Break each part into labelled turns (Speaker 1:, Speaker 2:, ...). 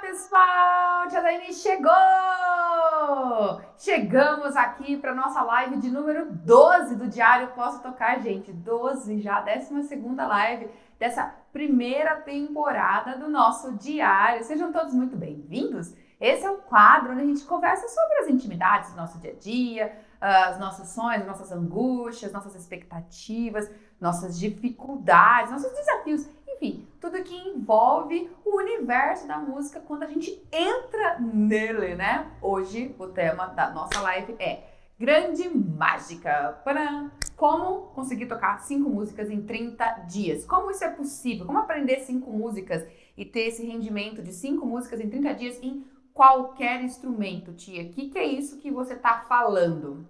Speaker 1: pessoal! Tia Daiane chegou! Chegamos aqui para nossa live de número 12 do Diário Posso Tocar, gente. 12 já, 12ª live dessa primeira temporada do nosso Diário. Sejam todos muito bem-vindos. Esse é o quadro onde a gente conversa sobre as intimidades do nosso dia a dia, os nossos sonhos, nossas angústias, nossas expectativas, nossas dificuldades, nossos desafios. Enfim, tudo que envolve o universo da música quando a gente entra nele, né? Hoje o tema da nossa live é Grande Mágica. Param! Como conseguir tocar 5 músicas em 30 dias? Como isso é possível? Como aprender 5 músicas e ter esse rendimento de 5 músicas em 30 dias em qualquer instrumento, tia? O que é isso que você tá falando?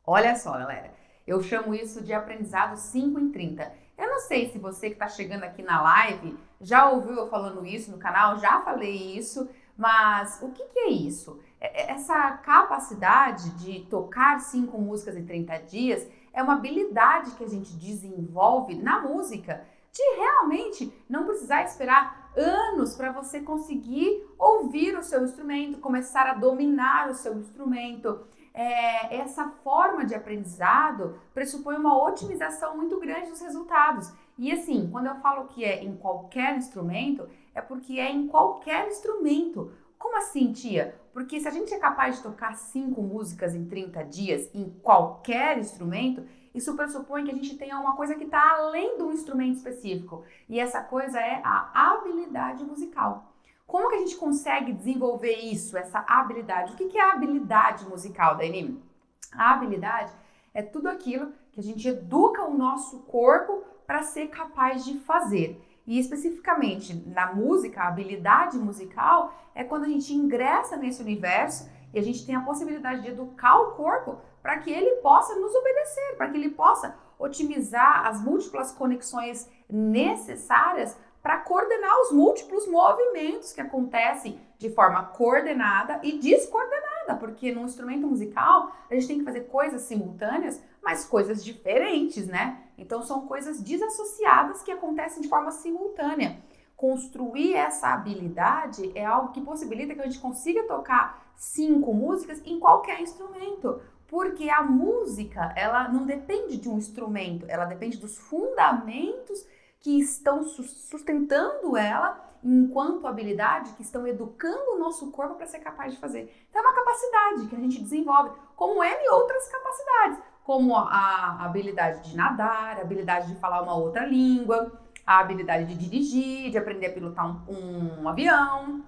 Speaker 1: Olha só, galera, eu chamo isso de aprendizado 5 em 30. Eu não sei se você que está chegando aqui na live já ouviu eu falando isso no canal, já falei isso, mas o que é isso? Essa capacidade de tocar 5 músicas em 30 dias é uma habilidade que a gente desenvolve na música, de realmente não precisar esperar anos para você conseguir ouvir o seu instrumento, começar a dominar o seu instrumento. Essa forma de aprendizado pressupõe uma otimização muito grande dos resultados. E assim, quando eu falo que é em qualquer instrumento, é porque é em qualquer instrumento. Como assim, tia? Porque se a gente é capaz de tocar 5 músicas em 30 dias em qualquer instrumento, isso pressupõe que a gente tenha uma coisa que está além do instrumento específico. E essa coisa é a habilidade musical. Como que a gente consegue desenvolver isso, essa habilidade? O que é a habilidade musical, Daiane? A habilidade é tudo aquilo que a gente educa o nosso corpo para ser capaz de fazer. E especificamente na música, a habilidade musical é quando a gente ingressa nesse universo e a gente tem a possibilidade de educar o corpo para que ele possa nos obedecer, para que ele possa otimizar as múltiplas conexões necessárias para coordenar os múltiplos movimentos que acontecem de forma coordenada e descoordenada, porque no instrumento musical a gente tem que fazer coisas simultâneas, mas coisas diferentes, né? Então são coisas desassociadas que acontecem de forma simultânea. Construir essa habilidade é algo que possibilita que a gente consiga tocar 5 músicas em qualquer instrumento, porque a música, ela não depende de um instrumento, ela depende dos fundamentos que estão sustentando ela enquanto habilidade, que estão educando o nosso corpo para ser capaz de fazer. Então é uma capacidade que a gente desenvolve, como N outras capacidades, como a habilidade de nadar, a habilidade de falar uma outra língua, a habilidade de dirigir, de aprender a pilotar um avião.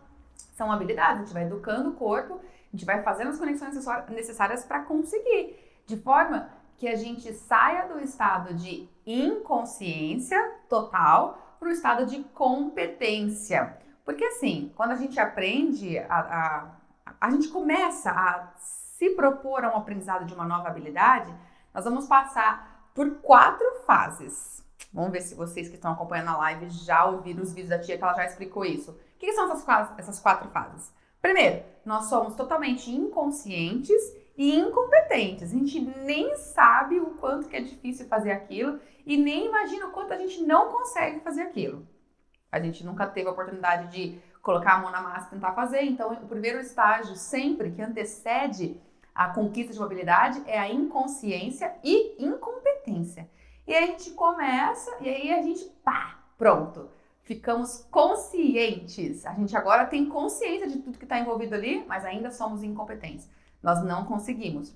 Speaker 1: São habilidades, a gente vai educando o corpo, a gente vai fazendo as conexões necessárias para conseguir, de forma que a gente saia do estado de inconsciência total para o estado de competência. Porque assim, quando a gente aprende, a gente começa a se propor a um aprendizado de uma nova habilidade, nós vamos passar por 4 fases. Vamos ver se vocês que estão acompanhando a live já ouviram os vídeos da tia que ela já explicou isso. O que são essas 4 fases? Primeiro, nós somos totalmente inconscientes e incompetentes. A gente nem sabe o quanto que é difícil fazer aquilo e nem imagina o quanto a gente não consegue fazer aquilo. A gente nunca teve a oportunidade de colocar a mão na massa e tentar fazer, então o primeiro estágio sempre que antecede a conquista de uma habilidade é a inconsciência e incompetência. E aí a gente começa e aí a gente, pronto, ficamos conscientes. A gente agora tem consciência de tudo que está envolvido ali, mas ainda somos incompetentes. Nós não conseguimos.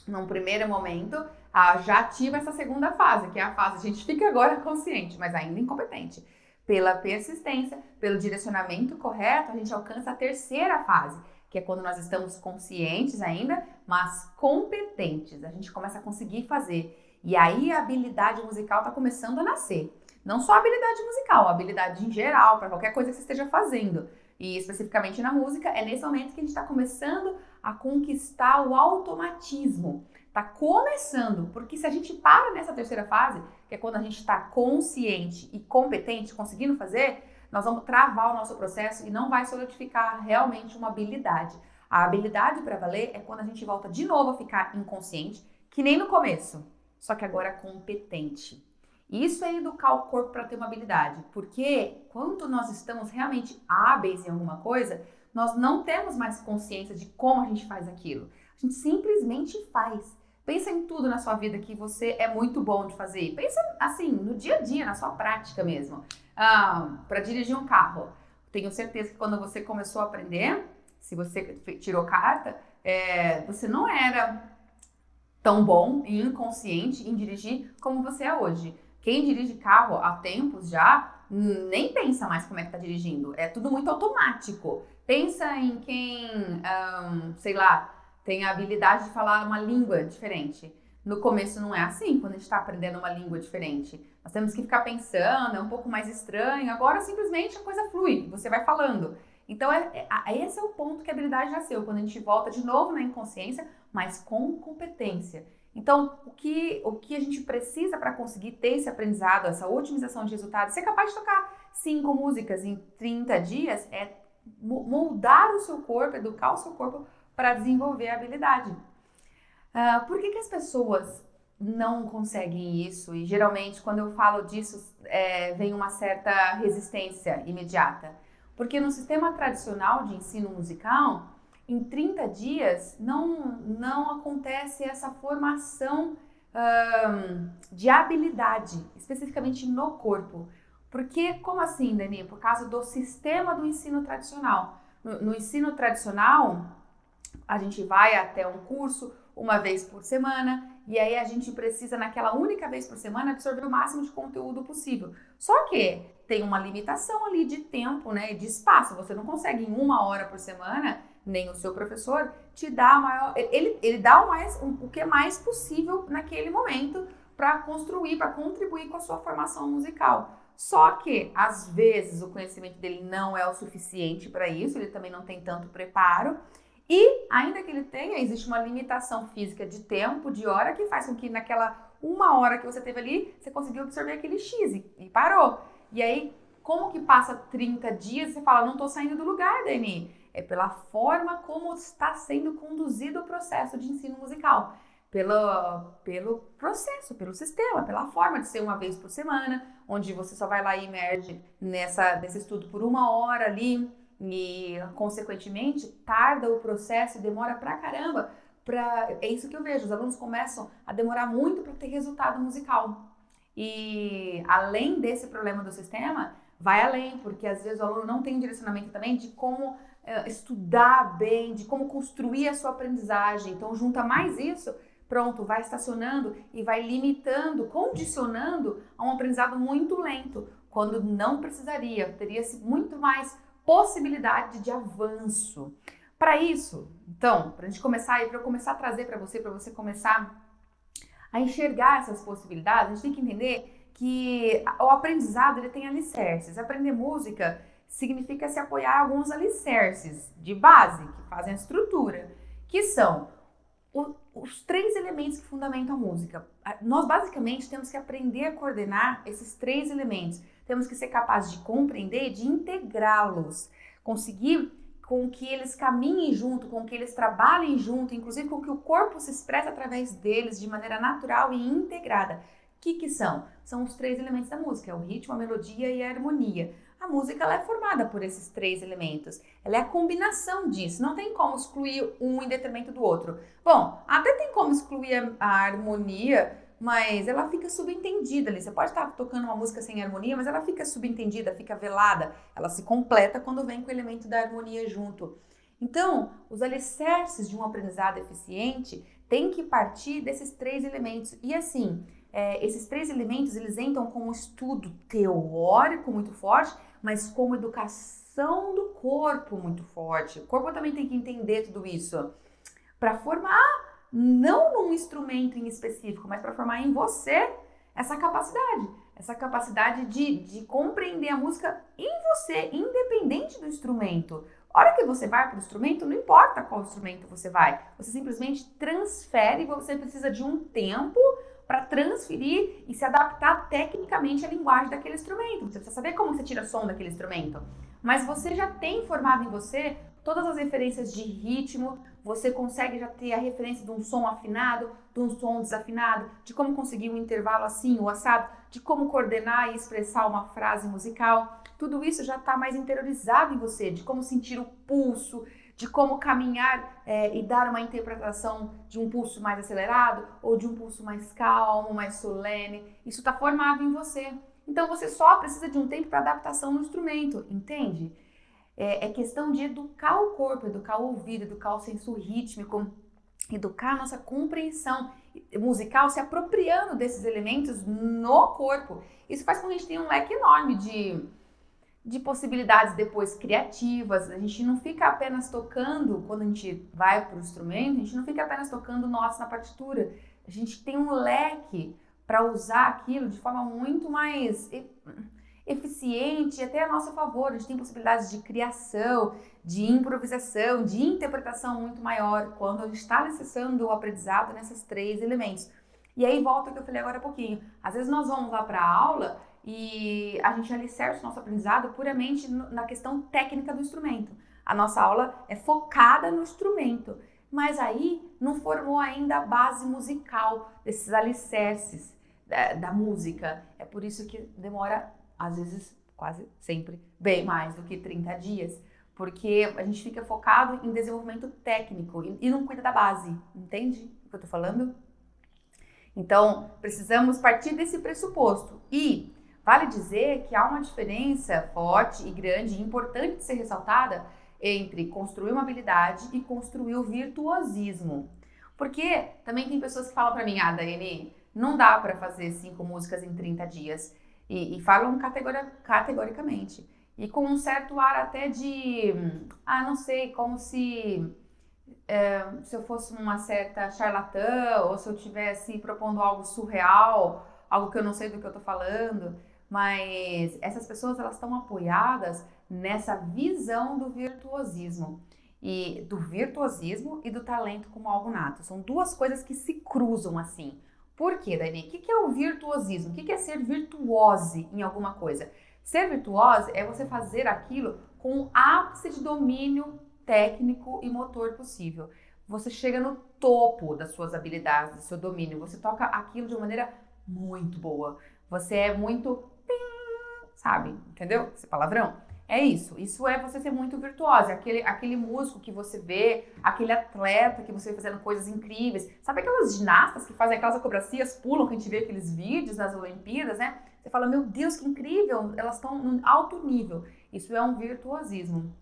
Speaker 1: Num primeiro momento, já ativa essa segunda fase, que é a fase, a gente fica agora consciente, mas ainda incompetente. Pela persistência, pelo direcionamento correto, a gente alcança a terceira fase, que é quando nós estamos conscientes ainda, mas competentes. A gente começa a conseguir fazer. E aí a habilidade musical está começando a nascer. Não só a habilidade musical, a habilidade em geral, para qualquer coisa que você esteja fazendo. E especificamente na música, é nesse momento que a gente está começando a conquistar o automatismo. Está começando, porque se a gente para nessa terceira fase, que é quando a gente está consciente e competente, conseguindo fazer, nós vamos travar o nosso processo e não vai solidificar realmente uma habilidade. A habilidade para valer é quando a gente volta de novo a ficar inconsciente, que nem no começo, só que agora competente. Isso é educar o corpo para ter uma habilidade, porque quando nós estamos realmente hábeis em alguma coisa, nós não temos mais consciência de como a gente faz aquilo. A gente simplesmente faz. Pensa em tudo na sua vida que você é muito bom de fazer. Pensa assim, no dia a dia, na sua prática mesmo. Para dirigir um carro. Tenho certeza que quando você começou a aprender, se você tirou carta, você não era tão bom e inconsciente em dirigir como você é hoje. Quem dirige carro há tempos já nem pensa mais como é que tá dirigindo. É tudo muito automático. Pensa em quem, sei lá, tem a habilidade de falar uma língua diferente. No começo não é assim, quando a gente está aprendendo uma língua diferente. Nós temos que ficar pensando, é um pouco mais estranho. Agora simplesmente a coisa flui, você vai falando. Então esse é o ponto que a habilidade nasceu, quando a gente volta de novo na inconsciência, mas com competência. Então, o que a gente precisa para conseguir ter esse aprendizado, essa otimização de resultados, ser capaz de tocar 5 músicas em 30 dias, é moldar o seu corpo, educar o seu corpo para desenvolver a habilidade. Por que as pessoas não conseguem isso? E geralmente, quando eu falo disso, vem uma certa resistência imediata. Porque no sistema tradicional de ensino musical, em 30 dias não acontece essa formação de habilidade, especificamente no corpo. Porque, como assim, Dani? Por causa do sistema do ensino tradicional. No ensino tradicional, a gente vai até um curso uma vez por semana e aí a gente precisa, naquela única vez por semana, absorver o máximo de conteúdo possível. Só que tem uma limitação ali de tempo, né, de espaço. Você não consegue em 1 hora por semana, nem o seu professor te dá maior... Ele dá o que é mais possível naquele momento para construir, para contribuir com a sua formação musical. Só que, às vezes, o conhecimento dele não é o suficiente para isso, ele também não tem tanto preparo. E, ainda que ele tenha, existe uma limitação física de tempo, de hora, que faz com que naquela 1 hora que você teve ali, você conseguiu absorver aquele X e parou. E aí, como que passa 30 dias e você fala, não estou saindo do lugar, Dani? É pela forma como está sendo conduzido o processo de ensino musical. Pelo processo, pelo sistema, pela forma de ser uma vez por semana, onde você só vai lá e emerge nesse estudo por 1 hora ali, e consequentemente tarda o processo e demora pra caramba. É isso que eu vejo, os alunos começam a demorar muito para ter resultado musical. E além desse problema do sistema, vai além, porque às vezes o aluno não tem um direcionamento também de como estudar bem, de como construir a sua aprendizagem. Então junta mais isso, pronto, vai estacionando e vai limitando, condicionando a um aprendizado muito lento, quando não precisaria, teria-se muito mais possibilidade de avanço. Para isso, então, para a gente começar e para eu começar a trazer para você começar a enxergar essas possibilidades, a gente tem que entender que o aprendizado ele tem alicerces. Aprender música significa se apoiar em alguns alicerces de base, que fazem a estrutura, que são os 3 elementos que fundamentam a música. Nós basicamente temos que aprender a coordenar esses 3 elementos. Temos que ser capazes de compreender e de integrá-los. Conseguir com que eles caminhem junto, com que eles trabalhem junto, inclusive com que o corpo se expresse através deles de maneira natural e integrada. O que são? São os 3 elementos da música, o ritmo, a melodia e a harmonia. A música ela é formada por esses 3 elementos. Ela é a combinação disso. Não tem como excluir um em detrimento do outro. Bom, até tem como excluir a harmonia, mas ela fica subentendida ali. Você pode estar tocando uma música sem harmonia, mas ela fica subentendida, fica velada. Ela se completa quando vem com o elemento da harmonia junto. Então, os alicerces de um aprendizado eficiente têm que partir desses 3 elementos. E assim, esses 3 elementos, eles entram com um estudo teórico muito forte, mas com uma educação do corpo muito forte. O corpo também tem que entender tudo isso para formar, não num instrumento em específico, mas para formar em você essa capacidade de compreender a música em você, independente do instrumento. A hora que você vai para o instrumento, não importa qual instrumento você vai, você simplesmente transfere, você precisa de um tempo para transferir e se adaptar tecnicamente à linguagem daquele instrumento. Você precisa saber como você tira som daquele instrumento. Mas você já tem formado em você todas as referências de ritmo, você consegue já ter a referência de um som afinado, de um som desafinado, de como conseguir um intervalo assim, o assado, de como coordenar e expressar uma frase musical. Tudo isso já está mais interiorizado em você, de como sentir o pulso, de como caminhar e dar uma interpretação de um pulso mais acelerado ou de um pulso mais calmo, mais solene. Isso está formado em você. Então você só precisa de um tempo para adaptação no instrumento, entende? É questão de educar o corpo, educar o ouvido, educar o senso rítmico, educar a nossa compreensão musical, se apropriando desses elementos no corpo. Isso faz com que a gente tenha um leque enorme de possibilidades depois criativas. A gente não fica apenas tocando, quando a gente vai para o instrumento, a gente não fica apenas tocando notas na partitura. A gente tem um leque para usar aquilo de forma muito mais eficiente e até a nosso favor. A gente tem possibilidades de criação, de improvisação, de interpretação muito maior quando a gente está acessando o aprendizado nesses 3 elementos. E aí volta ao que eu falei agora há pouquinho. Às vezes nós vamos lá para a aula e a gente alicerça o nosso aprendizado puramente na questão técnica do instrumento. A nossa aula é focada no instrumento, mas aí não formou ainda a base musical desses alicerces da música. É por isso que demora, às vezes, quase sempre, bem mais do que 30 dias, porque a gente fica focado em desenvolvimento técnico e não cuida da base, entende o que eu tô falando? Então, precisamos partir desse pressuposto. E vale dizer que há uma diferença forte e grande e importante de ser ressaltada entre construir uma habilidade e construir o virtuosismo. Porque também tem pessoas que falam para mim, Daiane, não dá para fazer 5 músicas em 30 dias. E falam categoricamente. E com um certo ar até de, não sei, como se eu fosse uma certa charlatã, ou se eu estivesse propondo algo surreal, algo que eu não sei do que eu tô falando. Mas essas pessoas, elas estão apoiadas nessa visão do virtuosismo. E do virtuosismo e do talento como algo nato. São 2 coisas que se cruzam assim. Por quê, Dani? O que é o virtuosismo? O que é ser virtuose em alguma coisa? Ser virtuose é você fazer aquilo com o ápice de domínio técnico e motor possível. Você chega no topo das suas habilidades, do seu domínio. Você toca aquilo de uma maneira muito boa. Você é muito... sabe? Entendeu? Esse palavrão? É isso. Isso é você ser muito virtuosa. Aquele músico que você vê, aquele atleta que você vê fazendo coisas incríveis. Sabe aquelas ginastas que fazem aquelas acrobacias, pulam, que a gente vê aqueles vídeos nas Olimpíadas, né? Você fala, meu Deus, que incrível! Elas estão num alto nível. Isso é um virtuosismo.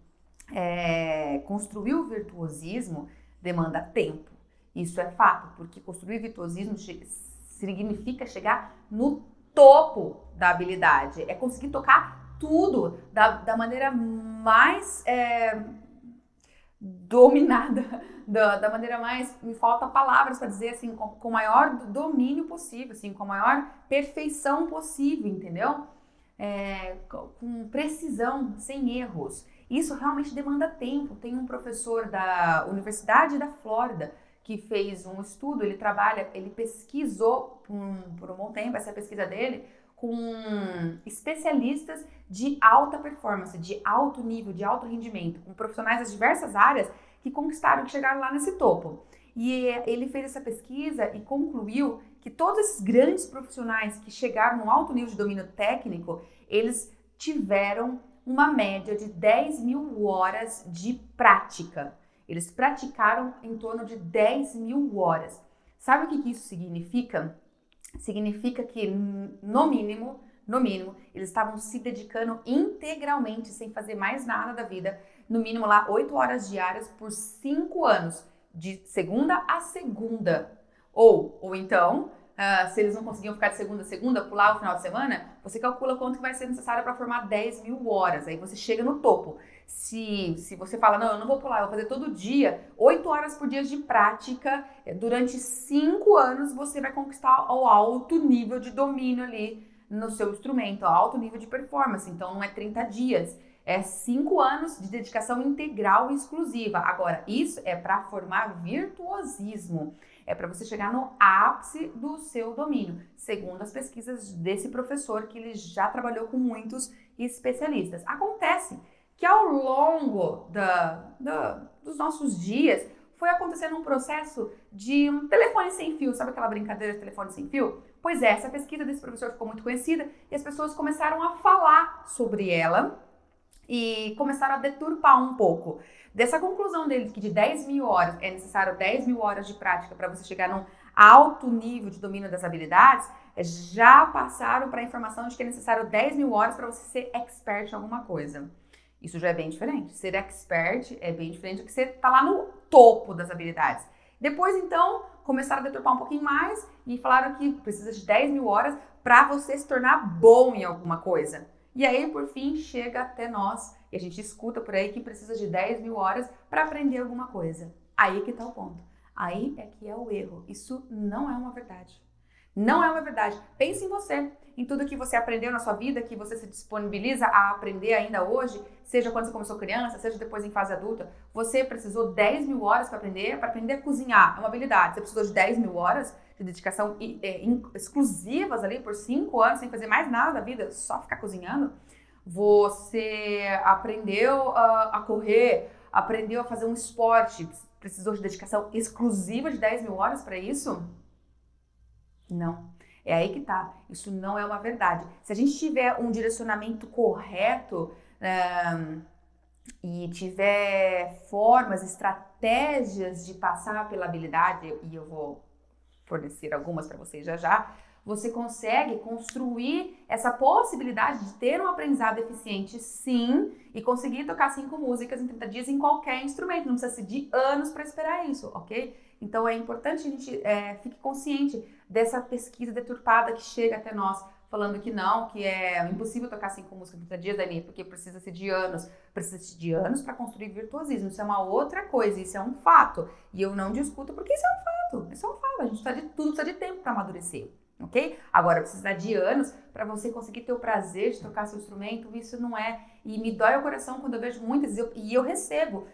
Speaker 1: Construir o virtuosismo demanda tempo. Isso é fato, porque construir virtuosismo significa chegar no topo da habilidade. É conseguir tocar tudo da maneira mais dominada, da maneira mais, me falta palavras para dizer assim, com o maior domínio possível, assim, com a maior perfeição possível, entendeu? Com precisão, sem erros. Isso realmente demanda tempo. Tem um professor da Universidade da Flórida que fez um estudo, ele pesquisou por um bom tempo, essa pesquisa dele, com especialistas de alta performance, de alto nível, de alto rendimento, com profissionais das diversas áreas que conquistaram, que chegaram lá nesse topo. E ele fez essa pesquisa e concluiu que todos esses grandes profissionais que chegaram no alto nível de domínio técnico, eles tiveram uma média de 10.000 horas de prática. Eles praticaram em torno de 10.000 horas. Sabe o que isso significa? Significa que, no mínimo, eles estavam se dedicando integralmente, sem fazer mais nada da vida, no mínimo lá 8 horas diárias por 5 anos, de segunda a segunda. Ou então, se eles não conseguiam ficar de segunda a segunda, pular o final de semana, você calcula quanto que vai ser necessário para formar 10.000 horas. Aí você chega no topo. Se você fala, não, eu não vou pular, eu vou fazer todo dia, 8 horas por dia de prática, durante 5 anos você vai conquistar o alto nível de domínio ali no seu instrumento, o alto nível de performance. Então não é 30 dias, é 5 anos de dedicação integral e exclusiva. Agora, isso é para formar virtuosismo. É para você chegar no ápice do seu domínio, segundo as pesquisas desse professor, que ele já trabalhou com muitos especialistas. Acontece que ao longo dos nossos dias foi acontecendo um processo de um telefone sem fio. Sabe aquela brincadeira de telefone sem fio? Pois é, essa pesquisa desse professor ficou muito conhecida e as pessoas começaram a falar sobre ela e começaram a deturpar um pouco. Dessa conclusão dele que de 10 mil horas é necessário 10 mil horas de prática para você chegar num alto nível de domínio das habilidades, já passaram para a informação de que é necessário 10 mil horas para você ser expert em alguma coisa. Isso já é bem diferente. Ser expert é bem diferente do que você tá lá no topo das habilidades. Depois, então, começaram a deturpar um pouquinho mais e falaram que precisa de 10 mil horas para você se tornar bom em alguma coisa. E aí, por fim, chega até nós e a gente escuta por aí que precisa de 10 mil horas para aprender alguma coisa. Aí que tá o ponto. Aí é que é o erro. Isso não é uma verdade. Não é uma verdade. Pense em você, em tudo que você aprendeu na sua vida, que você se disponibiliza a aprender ainda hoje, seja quando você começou criança, seja depois em fase adulta. Você precisou 10 mil horas para aprender a cozinhar. É uma habilidade. Você precisou de 10 mil horas de dedicação exclusivas ali por 5 anos, sem fazer mais nada da vida, só ficar cozinhando. Você aprendeu a correr, aprendeu a fazer um esporte, precisou de dedicação exclusiva de 10 mil horas para isso? Não. É aí que tá. Isso não é uma verdade. Se a gente tiver um direcionamento correto e tiver formas, estratégias de passar pela habilidade, e eu vou fornecer algumas para vocês já, você consegue construir essa possibilidade de ter um aprendizado eficiente, sim, e conseguir tocar 5 músicas em 30 dias em qualquer instrumento. Não precisa ser de anos para esperar isso, ok? Então é importante que a gente fique consciente dessa pesquisa deturpada que chega até nós, falando que não, que é impossível tocar 5 músicas em 30 dias, Dani, porque precisa-se de anos. Precisa-se de anos para construir virtuosismo. Isso é uma outra coisa, isso é um fato. E eu não discuto porque isso é um fato. Isso é um fato. A gente precisa de tudo, precisa de tempo para amadurecer. Ok? Agora, precisar de anos para você conseguir ter o prazer de tocar seu instrumento, isso não é. E me dói o coração quando eu vejo muitas, e eu recebo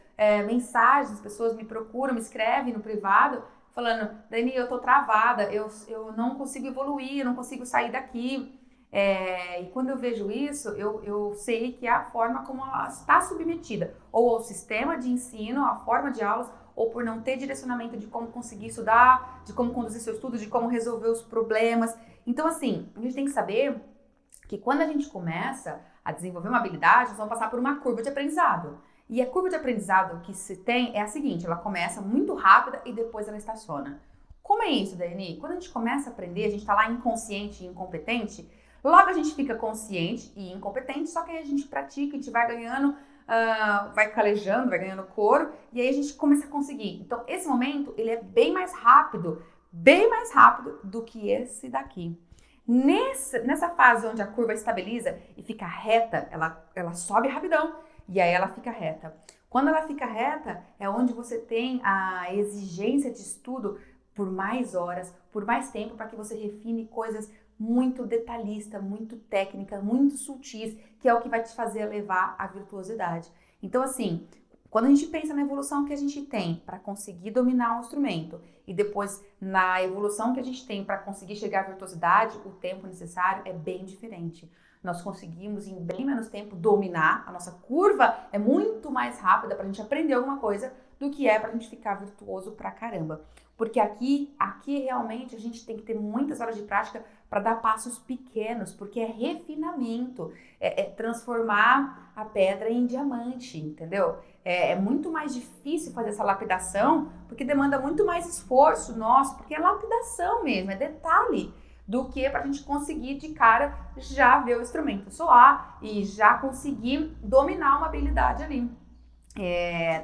Speaker 1: mensagens, as pessoas me procuram, me escrevem no privado, falando, Dani, eu tô travada, eu não consigo evoluir, eu não consigo sair daqui. E quando eu vejo isso, eu sei que é a forma como ela está submetida, ou ao sistema de ensino, à forma de aulas, ou por não ter direcionamento de como conseguir estudar, de como conduzir seu estudo, de como resolver os problemas. Então, assim, a gente tem que saber que quando a gente começa a desenvolver uma habilidade, nós vamos passar por uma curva de aprendizado. E a curva de aprendizado que se tem é a seguinte, ela começa muito rápida e depois ela estaciona. Como é isso, Dani? Quando a gente começa a aprender, a gente está lá inconsciente e incompetente, logo a gente fica consciente e incompetente, só que aí a gente pratica, a gente vai ganhando, vai calejando, vai ganhando couro, e aí a gente começa a conseguir. Então, esse momento, ele é bem mais rápido do que esse daqui. Nessa fase onde a curva estabiliza e fica reta, ela sobe rapidão, e aí ela fica reta. Quando ela fica reta, é onde você tem a exigência de estudo por mais horas, por mais tempo, para que você refine coisas muito detalhistas, muito técnicas, muito sutis, que é o que vai te fazer levar à virtuosidade. Então, assim, quando a gente pensa na evolução que a gente tem para conseguir dominar um instrumento e depois na evolução que a gente tem para conseguir chegar à virtuosidade, o tempo necessário é bem diferente. Nós conseguimos em bem menos tempo dominar, a nossa curva é muito mais rápida para a gente aprender alguma coisa do que é para a gente ficar virtuoso pra caramba. Porque aqui realmente a gente tem que ter muitas horas de prática para dar passos pequenos, porque é refinamento, é transformar a pedra em diamante, entendeu? É muito mais difícil fazer essa lapidação, porque demanda muito mais esforço nosso, porque é lapidação mesmo, é detalhe, do que para a gente conseguir de cara já ver o instrumento soar e já conseguir dominar uma habilidade ali.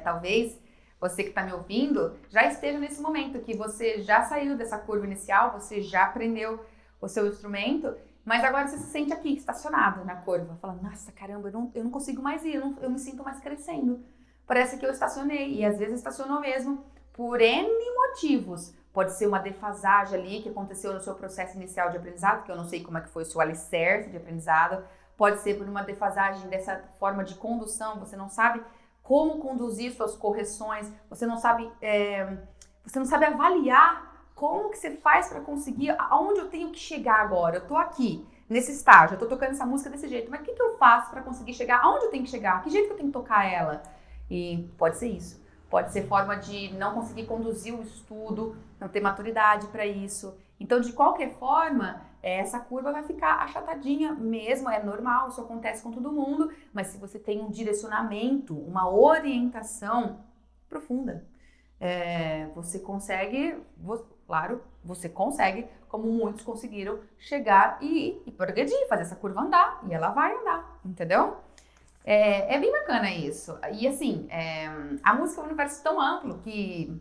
Speaker 1: Talvez você que está me ouvindo já esteja nesse momento que você já saiu dessa curva inicial, você já aprendeu o seu instrumento, mas agora você se sente aqui, estacionado na curva, falando, nossa, caramba, eu não consigo mais ir, eu me sinto mais crescendo. Parece que eu estacionei, e às vezes estacionou mesmo por N motivos. Pode ser uma defasagem ali que aconteceu no seu processo inicial de aprendizado, que eu não sei como é que foi o seu alicerce de aprendizado. Pode ser por uma defasagem dessa forma de condução, você não sabe como conduzir suas correções, você não sabe avaliar como que você faz para conseguir, aonde eu tenho que chegar agora. Eu tô aqui, nesse estágio, eu tô tocando essa música desse jeito, mas o que eu faço para conseguir chegar aonde eu tenho que chegar? Que jeito que eu tenho que tocar ela? E pode ser isso. Pode ser forma de não conseguir conduzir o estudo, não ter maturidade para isso. Então, de qualquer forma, essa curva vai ficar achatadinha mesmo, é normal, isso acontece com todo mundo, mas se você tem um direcionamento, uma orientação profunda, você consegue, claro, você consegue, como muitos conseguiram, chegar e progredir, fazer essa curva andar, e ela vai andar, entendeu? É bem bacana isso. E assim, a música é um universo tão amplo que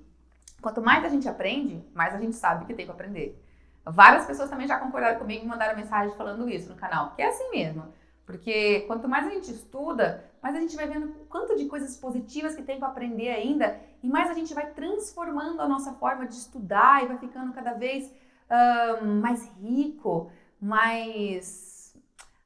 Speaker 1: quanto mais a gente aprende, mais a gente sabe que tem para aprender. Várias pessoas também já concordaram comigo e mandaram mensagem falando isso no canal, que é assim mesmo. Porque quanto mais a gente estuda, mais a gente vai vendo o quanto de coisas positivas que tem para aprender ainda, e mais a gente vai transformando a nossa forma de estudar e vai ficando cada vez mais rico, mais...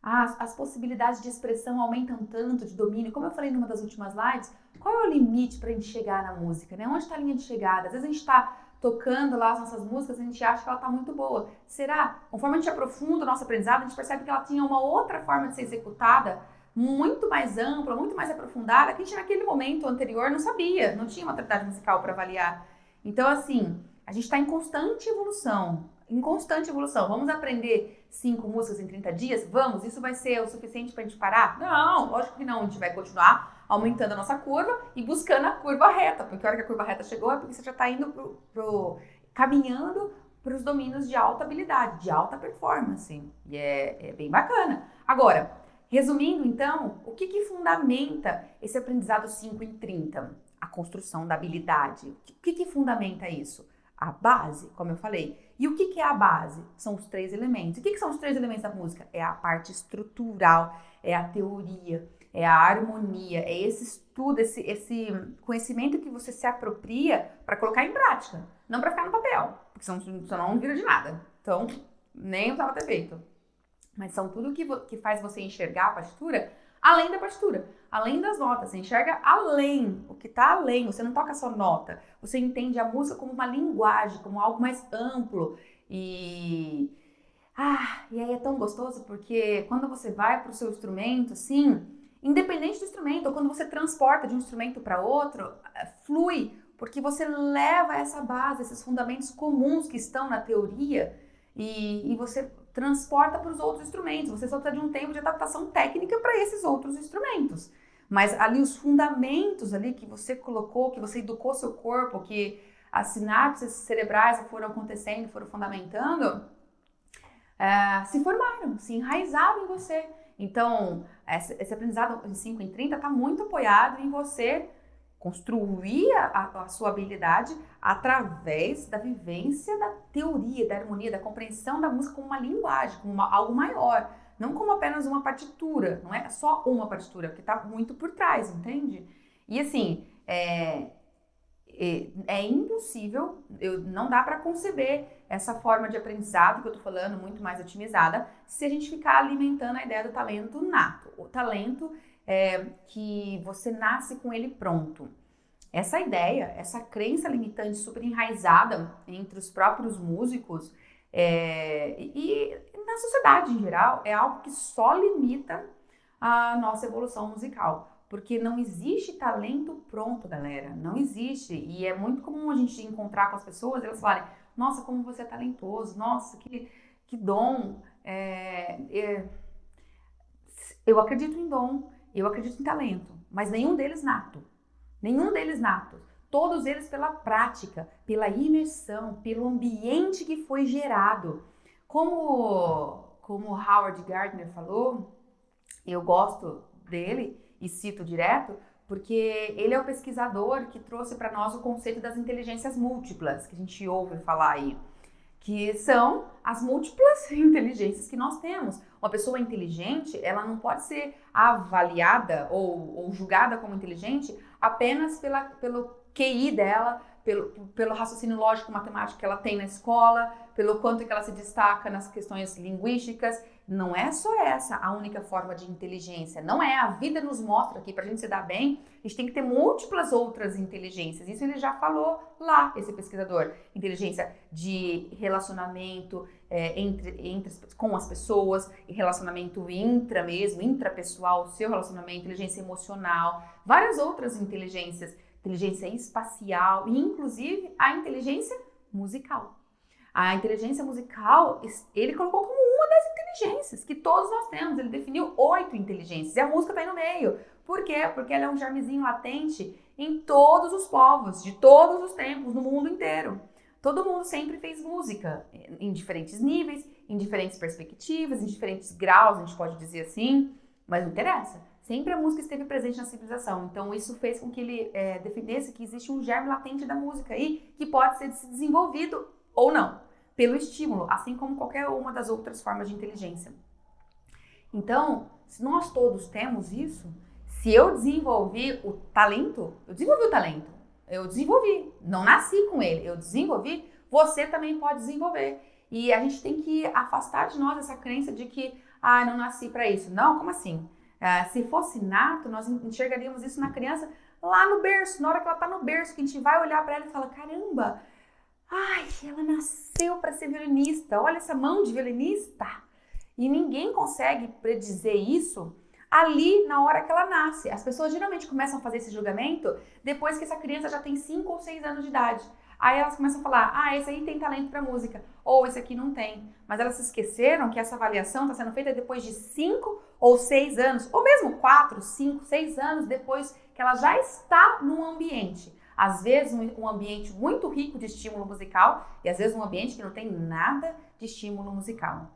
Speaker 1: as possibilidades de expressão aumentam tanto, de domínio. Como eu falei numa das últimas lives, qual é o limite para a gente chegar na música, né? Onde está a linha de chegada? Às vezes a gente está tocando lá as nossas músicas, a gente acha que ela está muito boa. Será? Conforme a gente aprofunda o nosso aprendizado, a gente percebe que ela tinha uma outra forma de ser executada, muito mais ampla, muito mais aprofundada, que a gente naquele momento anterior não sabia, não tinha maturidade musical para avaliar. Então, assim, a gente está em constante evolução. Vamos aprender 5 músicas em 30 dias? Vamos, isso vai ser o suficiente pra gente parar? Não, lógico que não, a gente vai continuar aumentando a nossa curva e buscando a curva reta, porque a hora que a curva reta chegou é porque você já tá indo caminhando para os domínios de alta habilidade, de alta performance, e é bem bacana. Agora, resumindo então, o que fundamenta esse aprendizado 5 em 30? A construção da habilidade. O que fundamenta isso? A base, como eu falei. E o que é a base? São os 3 elementos. E o que são os 3 elementos da música? É a parte estrutural, é a teoria, é a harmonia, é esse estudo, esse conhecimento que você se apropria para colocar em prática. Não para ficar no papel, porque senão não vira de nada. Então, nem precisava ter feito. Mas são tudo que faz você enxergar a partitura além da partitura, além das notas. Você enxerga além, o que está além. Você não toca só nota. Você entende a música como uma linguagem, como algo mais amplo. E aí é tão gostoso porque quando você vai para o seu instrumento, assim, independente do instrumento, ou quando você transporta de um instrumento para outro, flui, porque você leva essa base, esses fundamentos comuns que estão na teoria e você transporta para os outros instrumentos. Você só precisa de um tempo de adaptação técnica para esses outros instrumentos. Mas ali os fundamentos ali que você colocou, que você educou seu corpo, que as sinapses cerebrais foram acontecendo, foram fundamentando, se formaram, se enraizaram em você. Então, esse aprendizado em 5 em 30 está muito apoiado em você construir a sua habilidade através da vivência da teoria, da harmonia, da compreensão da música como uma linguagem, como algo maior, não como apenas uma partitura, não é só uma partitura, porque está muito por trás, entende? E assim, é impossível, não dá para conceber essa forma de aprendizado que eu tô falando, muito mais otimizada, se a gente ficar alimentando a ideia do talento nato, o talento que você nasce com ele pronto. Essa ideia, essa crença limitante super enraizada entre os próprios músicos e na sociedade em geral, é algo que só limita a nossa evolução musical. Porque não existe talento pronto, galera. Não existe. E é muito comum a gente encontrar com as pessoas e elas falarem: nossa, como você é talentoso, nossa, que dom. Eu acredito em dom, eu acredito em talento, mas nenhum deles nato. Nenhum deles nato. Todos eles pela prática, pela imersão, pelo ambiente que foi gerado. Como Howard Gardner falou, eu gosto dele e cito direto, porque ele é o pesquisador que trouxe para nós o conceito das inteligências múltiplas, que a gente ouve falar aí, que são as múltiplas inteligências que nós temos. Uma pessoa inteligente, ela não pode ser avaliada ou julgada como inteligente apenas pelo QI dela, pelo raciocínio lógico matemático que ela tem na escola, pelo quanto que ela se destaca nas questões linguísticas. não é só essa a única forma de inteligência, não é. A vida nos mostra que pra gente se dar bem, a gente tem que ter múltiplas outras inteligências. Isso ele já falou lá, esse pesquisador. Inteligência de relacionamento com as pessoas, relacionamento intrapessoal, seu relacionamento, inteligência emocional, várias outras inteligências, inteligência espacial e inclusive a inteligência musical. A inteligência musical, ele colocou como uma das inteligências que todos nós temos. Ele definiu 8 inteligências e a música está aí no meio. Por quê? Porque ela é um germezinho latente em todos os povos, de todos os tempos, no mundo inteiro. Todo mundo sempre fez música, em diferentes níveis, em diferentes perspectivas, em diferentes graus, a gente pode dizer assim, mas não interessa. Sempre a música esteve presente na civilização, então isso fez com que ele defendesse que existe um germe latente da música aí, que pode ser desenvolvido ou não, pelo estímulo, assim como qualquer uma das outras formas de inteligência. Então, se nós todos temos isso, se eu desenvolvi o talento, eu desenvolvi, não nasci com ele, eu desenvolvi, você também pode desenvolver. E a gente tem que afastar de nós essa crença de que, não nasci para isso. Não, como assim? Se fosse nato, nós enxergaríamos isso na criança lá no berço, na hora que ela está no berço, que a gente vai olhar para ela e fala, caramba, ela nasceu para ser violinista, olha essa mão de violinista. E ninguém consegue predizer isso ali na hora que ela nasce. As pessoas geralmente começam a fazer esse julgamento depois que essa criança já tem 5 ou 6 anos de idade. Aí elas começam a falar, esse aí tem talento para música, ou esse aqui não tem. Mas elas se esqueceram que essa avaliação está sendo feita depois de 5 ou 6 anos, ou mesmo 4, 5, 6 anos depois que ela já está num ambiente. Às vezes um ambiente muito rico de estímulo musical e às vezes um ambiente que não tem nada de estímulo musical.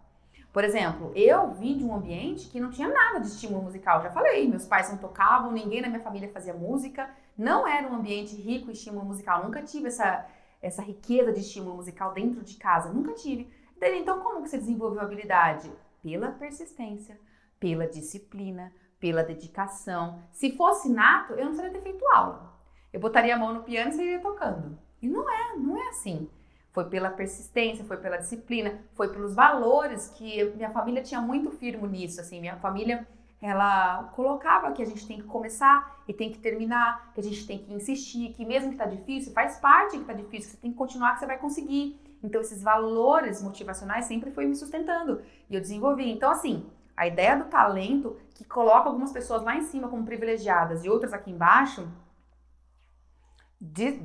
Speaker 1: Por exemplo, eu vim de um ambiente que não tinha nada de estímulo musical. Já falei, meus pais não tocavam, ninguém na minha família fazia música. Não era um ambiente rico em estímulo musical. Nunca tive essa riqueza de estímulo musical dentro de casa. Nunca tive. Então, como que você desenvolveu a habilidade? Pela persistência, pela disciplina, pela dedicação. Se fosse nato, eu não precisaria ter feito aula. Eu botaria a mão no piano e sairia tocando. E não é assim. Foi pela persistência, foi pela disciplina, foi pelos valores que minha família tinha muito firme nisso, assim, minha família, ela colocava que a gente tem que começar e tem que terminar, que a gente tem que insistir, que mesmo que tá difícil, faz parte que tá difícil, você tem que continuar que você vai conseguir. Então esses valores motivacionais sempre foi me sustentando e eu desenvolvi. Então assim, a ideia do talento que coloca algumas pessoas lá em cima como privilegiadas e outras aqui embaixo,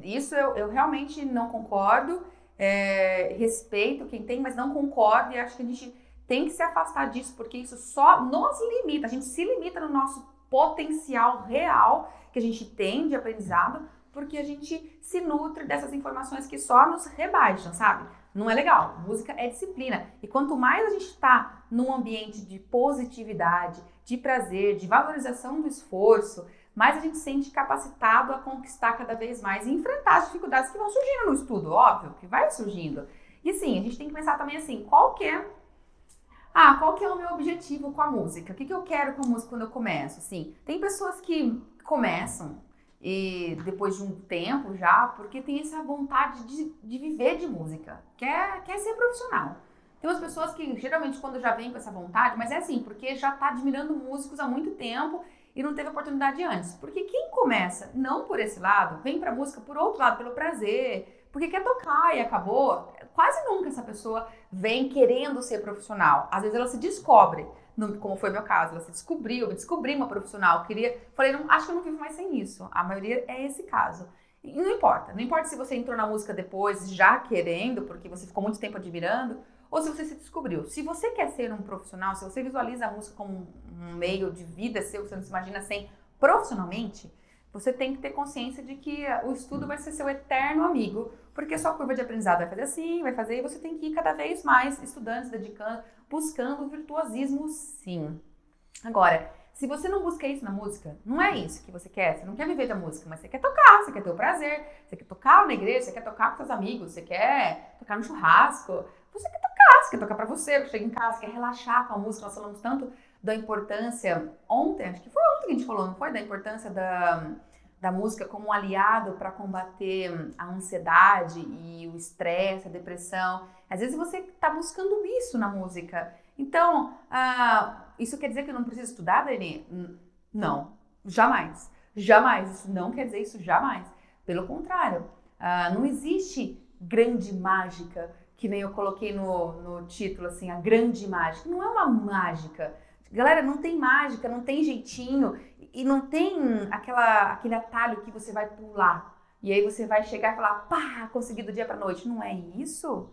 Speaker 1: isso eu realmente não concordo. Respeito quem tem, mas não concordo e acho que a gente tem que se afastar disso, porque isso só nos limita, a gente se limita no nosso potencial real que a gente tem de aprendizado, porque a gente se nutre dessas informações que só nos rebaixam, sabe? Não é legal, música é disciplina, e quanto mais a gente está num ambiente de positividade, de prazer, de valorização do esforço, mais a gente se sente capacitado a conquistar cada vez mais e enfrentar as dificuldades que vão surgindo no estudo, óbvio, que vai surgindo. E sim, a gente tem que pensar também assim, qual que é o meu objetivo com a música? O que eu quero com a música quando eu começo? Assim, tem pessoas que começam e depois de um tempo já, porque tem essa vontade de viver de música, quer ser profissional. Tem umas pessoas que geralmente quando já vêm com essa vontade, mas é assim, porque já está admirando músicos há muito tempo e não teve oportunidade antes. Porque quem começa não por esse lado, vem pra música por outro lado, pelo prazer, porque quer tocar e acabou, quase nunca essa pessoa vem querendo ser profissional. Às vezes ela se descobre, como foi meu caso, ela se descobriu, eu descobri uma profissional, falei, acho que eu não vivo mais sem isso. A maioria é esse caso. E não importa se você entrou na música depois já querendo, porque você ficou muito tempo admirando, ou se você se descobriu. Se você quer ser um profissional, se você visualiza a música como um meio de vida seu, você não se imagina sem profissionalmente, você tem que ter consciência de que o estudo vai ser seu eterno amigo, porque sua curva de aprendizado vai fazer assim, vai fazer, e você tem que ir cada vez mais estudando, se dedicando, buscando o virtuosismo, sim. Agora, se você não busca isso na música, não é isso que você quer, você não quer viver da música, mas você quer tocar, você quer ter o prazer, você quer tocar na igreja, você quer tocar com seus amigos, você quer tocar no churrasco, você quer tocar pra você chega em casa, quer relaxar com a música. Nós falamos tanto da importância, acho que foi ontem que a gente falou, não foi? Da importância da música como um aliado para combater a ansiedade e o estresse, a depressão. Às vezes você tá buscando isso na música Então, isso quer dizer que eu não preciso estudar, Dani? Não, jamais. Jamais. Isso não quer dizer isso jamais. Pelo contrário, não existe grande mágica, que nem eu coloquei no título, assim, a grande mágica. Não é uma mágica. Galera, não tem mágica, não tem jeitinho e não tem aquele atalho que você vai pular. E aí você vai chegar e falar, pá, consegui do dia pra noite. Não é isso.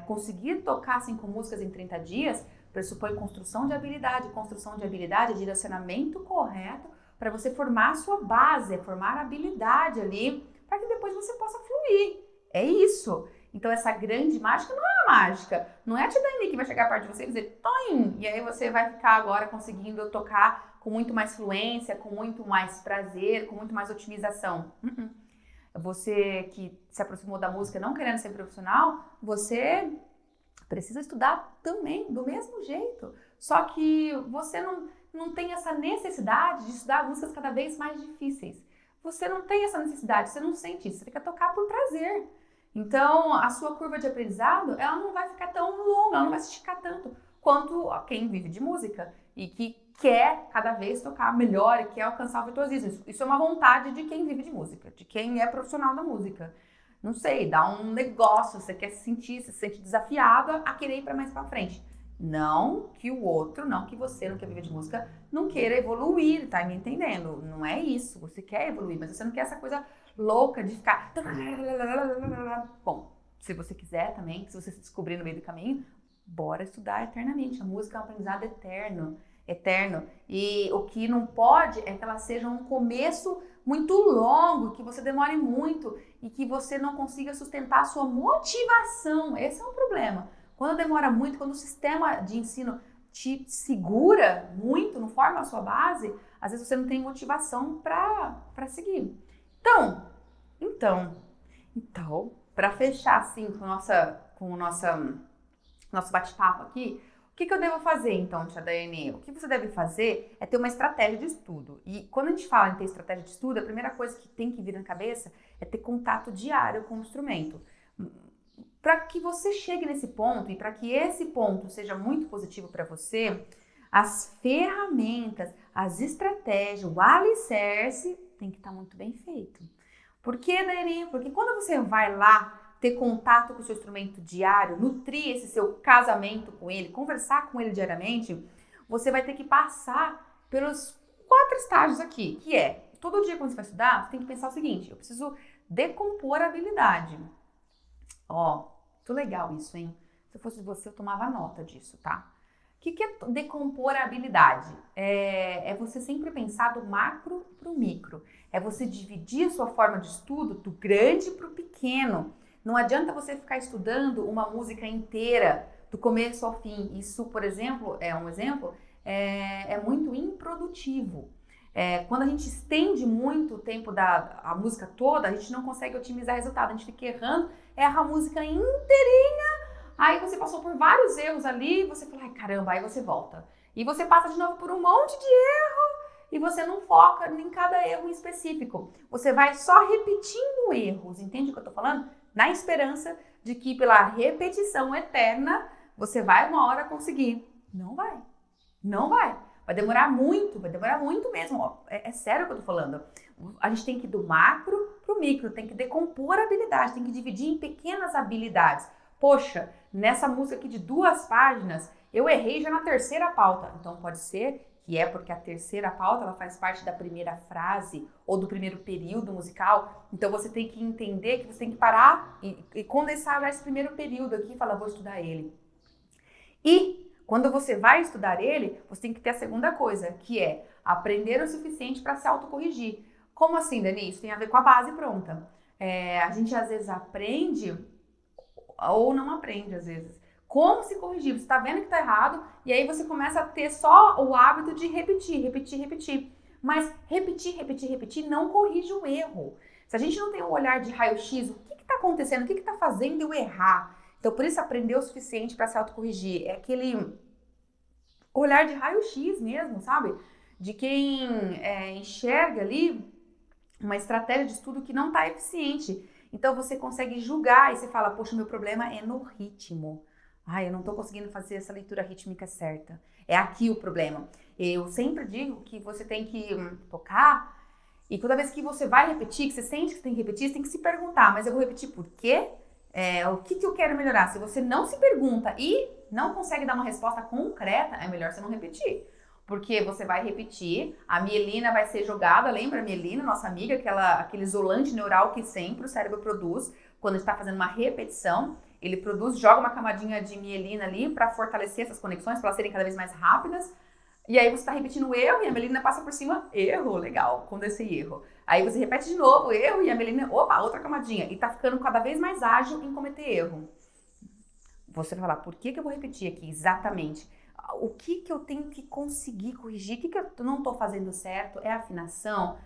Speaker 1: Conseguir tocar 5 músicas em 30 dias pressupõe construção de habilidade. Construção de habilidade é direcionamento correto para você formar a sua base, formar a habilidade ali, para que depois você possa fluir. É isso. Então essa grande mágica não é uma mágica. Não é a Tia Dani que vai chegar perto de você e dizer, toim! E aí você vai ficar agora conseguindo tocar com muito mais fluência, com muito mais prazer, com muito mais otimização. Você que se aproximou da música não querendo ser profissional, você precisa estudar também, do mesmo jeito. Só que você não tem essa necessidade de estudar músicas cada vez mais difíceis. Você não tem essa necessidade, você não sente isso, você quer tocar por prazer. Então, a sua curva de aprendizado, ela não vai ficar tão longa, ela não vai se esticar tanto quanto quem vive de música e que quer cada vez tocar melhor e quer alcançar o virtuosismo. Isso é uma vontade de quem vive de música, de quem é profissional da música. Não sei, dá um negócio, você quer se sente desafiado a querer ir para mais para frente. Não que o outro, não que você não quer viver de música, não queira evoluir, tá me entendendo? Não é isso, você quer evoluir, mas você não quer essa coisa louca de ficar... Bom, se você quiser também, se você se descobrir no meio do caminho, bora estudar eternamente. A música é um aprendizado eterno. E o que não pode é que ela seja um começo muito longo, que você demore muito e que você não consiga sustentar a sua motivação. Esse é um problema. Quando demora muito, quando o sistema de ensino te segura muito, não forma a sua base, às vezes você não tem motivação para seguir. Então, para fechar assim com o nosso bate-papo aqui, o que eu devo fazer então, Tia Daiane? O que você deve fazer é ter uma estratégia de estudo. E quando a gente fala em ter estratégia de estudo, a primeira coisa que tem que vir na cabeça é ter contato diário com o instrumento. Para que você chegue nesse ponto e para que esse ponto seja muito positivo para você, as ferramentas, as estratégias, o alicerce tem que estar muito bem feito. Por quê, Daiane? Porque quando você vai lá ter contato com o seu instrumento diário, nutrir esse seu casamento com ele, conversar com ele diariamente, você vai ter que passar pelos 4 estágios aqui, que é, todo dia quando você vai estudar, você tem que pensar o seguinte, eu preciso decompor a habilidade. Muito legal isso, hein? Se eu fosse você, eu tomava nota disso, tá? O que é decompor a habilidade? É você sempre pensar do macro para o micro. É você dividir a sua forma de estudo do grande para o pequeno. Não adianta você ficar estudando uma música inteira, do começo ao fim. Isso, por exemplo, é muito improdutivo. Quando a gente estende muito o tempo a música toda, a gente não consegue otimizar resultado. A gente fica errando, erra a música inteirinha, aí você passou por vários erros ali, você fala, ai caramba, aí você volta. E você passa de novo por um monte de erro e você não foca em cada erro em específico. Você vai só repetindo erros, entende o que eu tô falando? Na esperança de que pela repetição eterna, você vai uma hora conseguir. Não vai. Vai demorar muito mesmo. É sério o que eu tô falando. A gente tem que ir do macro pro micro, tem que decompor a habilidade, tem que dividir em pequenas habilidades. Poxa, nessa música aqui de 2 páginas, eu errei já na 3ª pauta. Então pode ser que é porque a 3ª pauta ela faz parte da primeira frase ou do primeiro período musical. Então você tem que entender que você tem que parar e condensar já esse primeiro período aqui e falar, vou estudar ele. E quando você vai estudar ele, você tem que ter a segunda coisa, que é aprender o suficiente para se autocorrigir. Como assim, Dani? Isso tem a ver com a base pronta. A gente às vezes aprende ou não aprende às vezes. Como se corrigir? Você está vendo que está errado e aí você começa a ter só o hábito de repetir. Mas repetir não corrige o erro. Se a gente não tem um olhar de raio-x, o que está acontecendo? O que está fazendo eu errar? Então, por isso, aprender o suficiente para se autocorrigir. É aquele olhar de raio-x mesmo, sabe? De quem enxerga ali uma estratégia de estudo que não está eficiente. Então, você consegue julgar e você fala, poxa, meu problema é no ritmo. Ai, eu não tô conseguindo fazer essa leitura rítmica certa. É aqui o problema. Eu sempre digo que você tem que tocar e toda vez que você vai repetir, que você sente que você tem que repetir, você tem que se perguntar, mas eu vou repetir por quê? O que eu quero melhorar? Se você não se pergunta e não consegue dar uma resposta concreta, é melhor você não repetir. Porque você vai repetir, a mielina vai ser jogada, lembra a mielina, nossa amiga, aquele isolante neural que sempre o cérebro produz quando a gente está fazendo uma repetição. Ele joga uma camadinha de mielina ali para fortalecer essas conexões, para elas serem cada vez mais rápidas. E aí você está repetindo o erro e a mielina passa por cima, erro, legal, quando esse erro. Aí você repete de novo, erro, e a mielina, opa, outra camadinha. E tá ficando cada vez mais ágil em cometer erro. Você vai falar, por que eu vou repetir aqui exatamente? O que eu tenho que conseguir corrigir? O que eu não tô fazendo certo? É a afinação?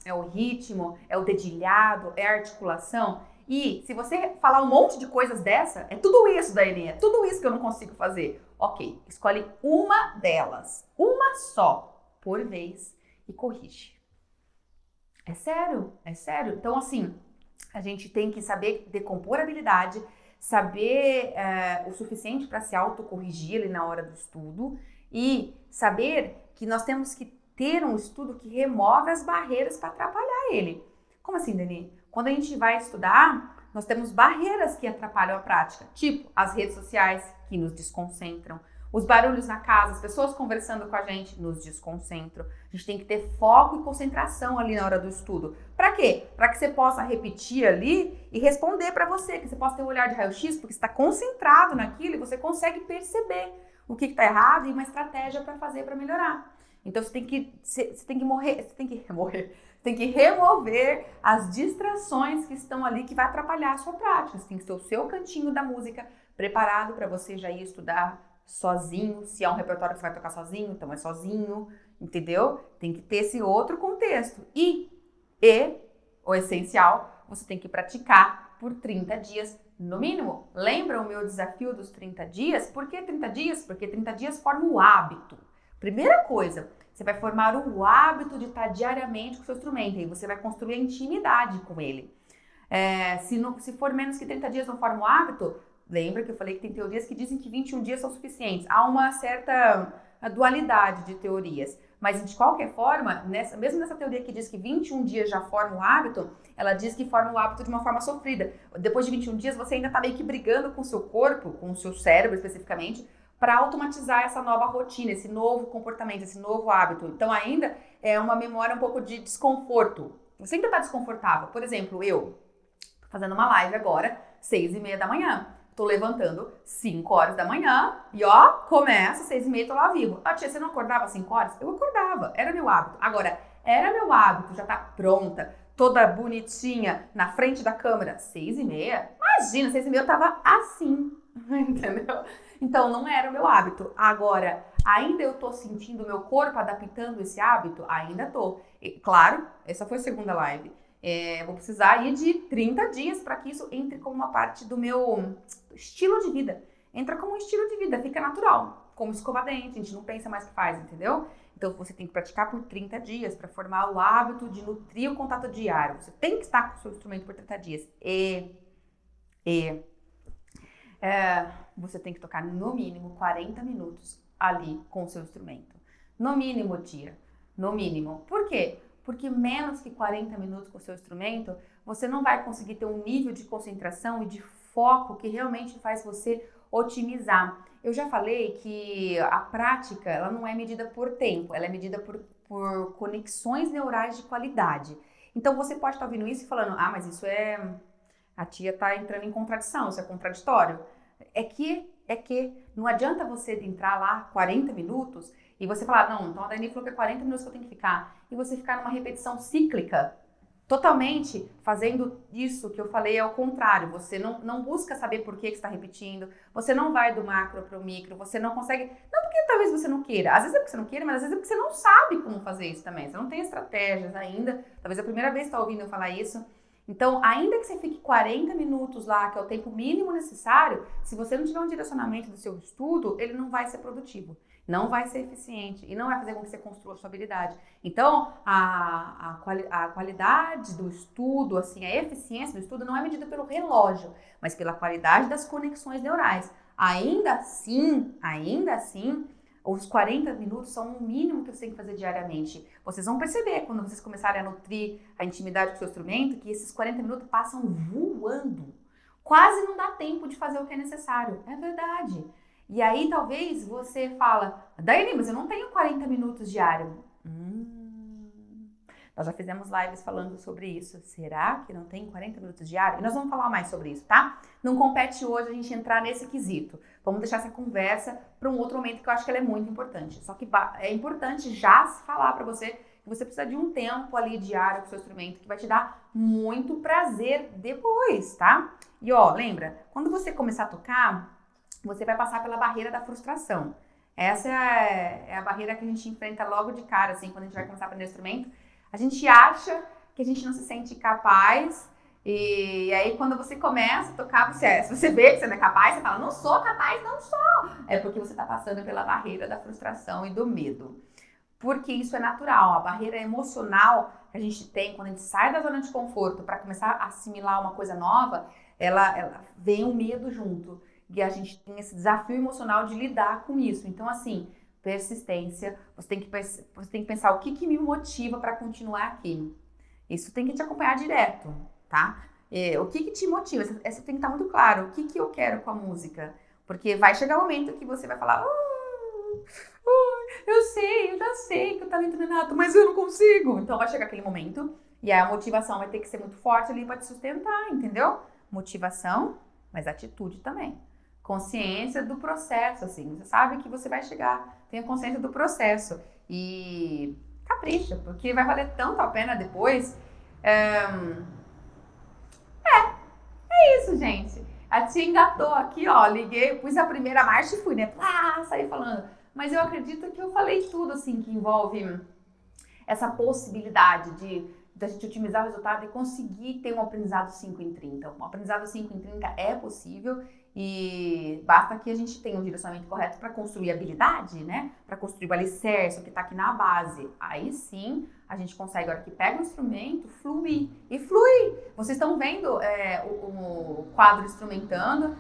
Speaker 1: É o ritmo? É o dedilhado? É a articulação? E se você falar um monte de coisas dessa, é tudo isso, Daiane, é tudo isso que eu não consigo fazer. Ok, escolhe uma delas, uma só, por vez e corrige. É sério, é sério. Então, assim, a gente tem que saber decompor a habilidade, saber o suficiente para se autocorrigir ali na hora do estudo e saber que nós temos que ter um estudo que remove as barreiras para atrapalhar ele. Como assim, Dani? Quando a gente vai estudar, nós temos barreiras que atrapalham a prática, tipo as redes sociais que nos desconcentram, os barulhos na casa, as pessoas conversando com a gente nos desconcentram. A gente tem que ter foco e concentração ali na hora do estudo. Para quê? Para que você possa repetir ali e responder para você, que você possa ter um olhar de raio-x, porque você está concentrado naquilo e você consegue perceber o que está errado e uma estratégia para fazer para melhorar. Então você tem que remover as distrações que estão ali que vai atrapalhar a sua prática. Você tem que ter o seu cantinho da música preparado para você já ir estudar sozinho. Se é um repertório que você vai tocar sozinho, então é sozinho, entendeu? Tem que ter esse outro contexto. E o essencial, você tem que praticar por 30 dias no mínimo. Lembra o meu desafio dos 30 dias? Por que 30 dias? Porque 30 dias forma o hábito. Primeira coisa, você vai formar o hábito de estar diariamente com o seu instrumento e você vai construir a intimidade com ele. Se for menos que 30 dias não forma o hábito, lembra que eu falei que tem teorias que dizem que 21 dias são suficientes. Há uma certa dualidade de teorias. Mas, de qualquer forma, mesmo nessa teoria que diz que 21 dias já forma o hábito, ela diz que forma o hábito de uma forma sofrida. Depois de 21 dias, você ainda está meio que brigando com o seu corpo, com o seu cérebro especificamente, para automatizar essa nova rotina, esse novo comportamento, esse novo hábito. Então, ainda é uma memória um pouco de desconforto. Você ainda está desconfortável. Por exemplo, eu tô fazendo uma live agora, 6h30 da manhã. Tô levantando 5 horas da manhã e começa 6h30, tô lá vivo. Tia, você não acordava às 5 horas? Eu acordava, era meu hábito. Agora, era meu hábito já tá pronta, toda bonitinha, na frente da câmera, 6h30? Imagina, 6h30 eu tava assim, entendeu? Então, não era o meu hábito. Agora, ainda eu tô sentindo o meu corpo adaptando esse hábito? Ainda tô. E, claro, essa foi a segunda live. Vou precisar ir de 30 dias para que isso entre como uma parte do meu estilo de vida. Entra como um estilo de vida, fica natural. Como escovar dente, a gente não pensa mais que faz, entendeu? Então você tem que praticar por 30 dias para formar o hábito de nutrir o contato diário. Você tem que estar com o seu instrumento por 30 dias. Você tem que tocar no mínimo 40 minutos ali com o seu instrumento. No mínimo, tia. No mínimo. Por quê? Porque menos que 40 minutos com o seu instrumento, você não vai conseguir ter um nível de concentração e de foco que realmente faz você otimizar. Eu já falei que a prática, ela não é medida por tempo, ela é medida por conexões neurais de qualidade. Então você pode estar ouvindo isso e falando, mas isso a tia tá entrando em contradição, isso é contraditório. É que não adianta você entrar lá 40 minutos e você falar, não, então a Dani falou que é 40 minutos que eu tenho que ficar. E você ficar numa repetição cíclica, totalmente fazendo isso que eu falei ao contrário. Você não busca saber por que você está repetindo, você não vai do macro para o micro, você não consegue... Não porque talvez você não queira, às vezes é porque você não queira, mas às vezes é porque você não sabe como fazer isso também. Você não tem estratégias ainda, talvez é a primeira vez que está ouvindo eu falar isso. Então, ainda que você fique 40 minutos lá, que é o tempo mínimo necessário, se você não tiver um direcionamento do seu estudo, ele não vai ser produtivo. não vai ser eficiente e não vai fazer com que você construa a sua habilidade. Então, a qualidade do estudo, assim, a eficiência do estudo não é medida pelo relógio, mas pela qualidade das conexões neurais. Ainda assim, os 40 minutos são o mínimo que você tem que fazer diariamente. Vocês vão perceber, quando vocês começarem a nutrir a intimidade com o seu instrumento, que esses 40 minutos passam voando. Quase não dá tempo de fazer o que é necessário. É verdade. E aí, talvez, você fala, Daiane, mas eu não tenho 40 minutos diário. Nós já fizemos lives falando sobre isso. Será que não tem 40 minutos diário? E nós vamos falar mais sobre isso, tá? Não compete hoje a gente entrar nesse quesito. Vamos deixar essa conversa para um outro momento que eu acho que ela é muito importante. Só que é importante já falar para você que você precisa de um tempo ali diário com o seu instrumento que vai te dar muito prazer depois, tá? E ó, lembra, quando você começar a tocar, você vai passar pela barreira da frustração. Essa é a barreira que a gente enfrenta logo de cara, assim, quando a gente vai começar a aprender instrumento. A gente acha que a gente não se sente capaz, e aí quando você começa a tocar, se você vê que você não é capaz, você fala, não sou capaz, não sou. É porque você está passando pela barreira da frustração e do medo. Porque isso é natural, a barreira emocional que a gente tem quando a gente sai da zona de conforto para começar a assimilar uma coisa nova, ela vem o medo junto. E a gente tem esse desafio emocional de lidar com isso. Então, assim, persistência, você tem que pensar o que me motiva para continuar aqui. Isso tem que te acompanhar direto, tá? O que te motiva? Isso tem que estar muito claro. O que eu quero com a música? Porque vai chegar o momento que você vai falar, eu já sei que o talento é inato, mas eu não consigo. Então vai chegar aquele momento e aí a motivação vai ter que ser muito forte ali para te sustentar, entendeu? Motivação, mas atitude também. Consciência do processo, assim, você sabe que você vai chegar, tenha consciência do processo e capricha, porque vai valer tanto a pena depois. É isso, gente. A tia engatou aqui, ó, liguei, pus a primeira marcha e fui, né? Saí falando. Mas eu acredito que eu falei tudo, assim, que envolve essa possibilidade de a gente otimizar o resultado e conseguir ter um aprendizado 5 em 30. Um aprendizado 5 em 30 é possível e basta que a gente tenha um direcionamento correto para construir habilidade, né? Para construir o alicerce, o que está aqui na base. Aí sim, a gente consegue, a hora que pega o instrumento, fluir. E flui! Vocês estão vendo o quadro instrumentando,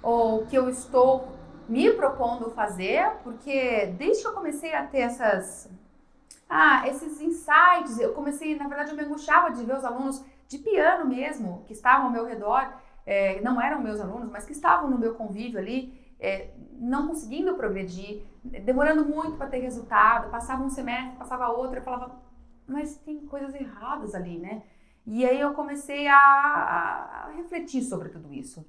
Speaker 1: ou o que eu estou me propondo fazer, porque desde que eu comecei a ter esses insights, eu comecei, na verdade, eu me angustiava de ver os alunos de piano mesmo, que estavam ao meu redor, não eram meus alunos, mas que estavam no meu convívio ali, não conseguindo progredir, demorando muito para ter resultado, passava um semestre, passava outro, eu falava, mas tem coisas erradas ali, né? E aí eu comecei a refletir sobre tudo isso.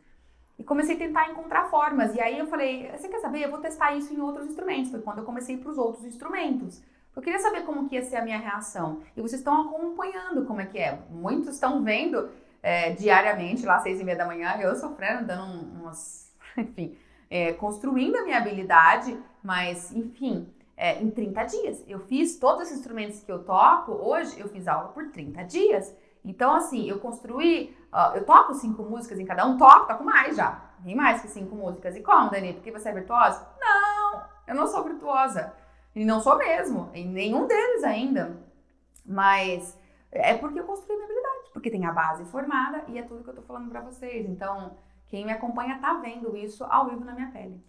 Speaker 1: E comecei a tentar encontrar formas. E aí eu falei, você quer saber? Eu vou testar isso em outros instrumentos. Foi quando eu comecei para os outros instrumentos. Eu queria saber como que ia ser a minha reação. E vocês estão acompanhando como é que é. Muitos estão vendo diariamente, lá às 6h30 da manhã, eu sofrendo, dando enfim, construindo a minha habilidade. Mas, enfim, em 30 dias. Eu fiz todos os instrumentos que eu toco. Hoje eu fiz aula por 30 dias. Então, assim, eu construí, eu toco 5 músicas em cada um, toco mais já. Tem mais que 5 músicas. E como, Dani? Porque você é virtuosa? Não, eu não sou virtuosa. E não sou mesmo, em nenhum deles ainda. Mas é porque eu construí minha habilidade, porque tem a base formada e é tudo que eu tô falando pra vocês. Então, quem me acompanha tá vendo isso ao vivo na minha pele.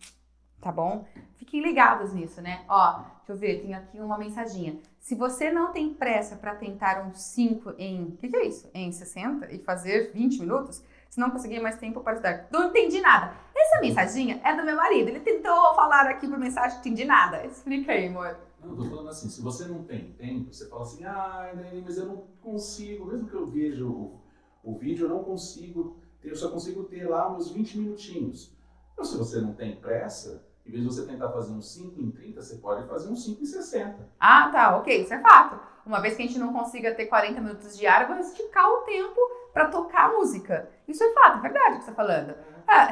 Speaker 1: Tá bom? Fiquem ligados nisso, né? Ó, deixa eu ver, tem aqui uma mensaginha. Se você não tem pressa para tentar um 5 em... O que é isso? Em 60 e fazer 20 minutos? Se não conseguir mais tempo para estudar. Não entendi nada. Essa mensaginha é do meu marido. Ele tentou falar aqui por mensagem, não entendi nada. Explica aí, amor.
Speaker 2: Não, eu tô falando assim, se você não tem tempo, você fala assim, mas eu não consigo, mesmo que eu veja o vídeo, eu não consigo ter, eu só consigo ter lá uns 20 minutinhos. Então, se você não tem pressa, em vez de você tentar fazer um 5 em 30, você pode fazer um 5 em 60.
Speaker 1: Ah, tá, ok, isso é fato. Uma vez que a gente não consiga ter 40 minutos diários, vamos esticar o tempo para tocar a música. Isso é fato, é verdade o que você está falando.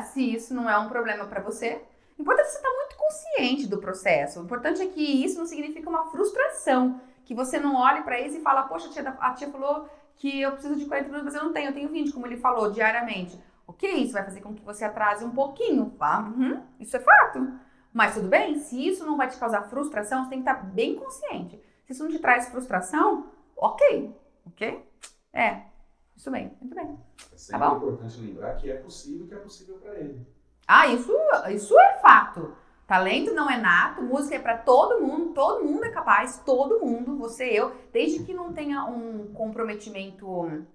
Speaker 1: Se isso não é um problema para você, o importante é você estar muito consciente do processo. O importante é que isso não significa uma frustração, que você não olhe para isso e fala, poxa, a tia falou que eu preciso de 40 minutos, mas eu tenho 20, como ele falou, diariamente. Ok, isso vai fazer com que você atrase um pouquinho, tá? Isso é fato. Mas tudo bem, se isso não vai te causar frustração, você tem que estar bem consciente. Se isso não te traz frustração, ok. Isso bem, muito bem.
Speaker 2: É sempre importante lembrar que é possível para ele.
Speaker 1: Isso é fato. Talento não é nato, música é pra todo mundo é capaz, todo mundo, você, eu, desde que não tenha um comprometimento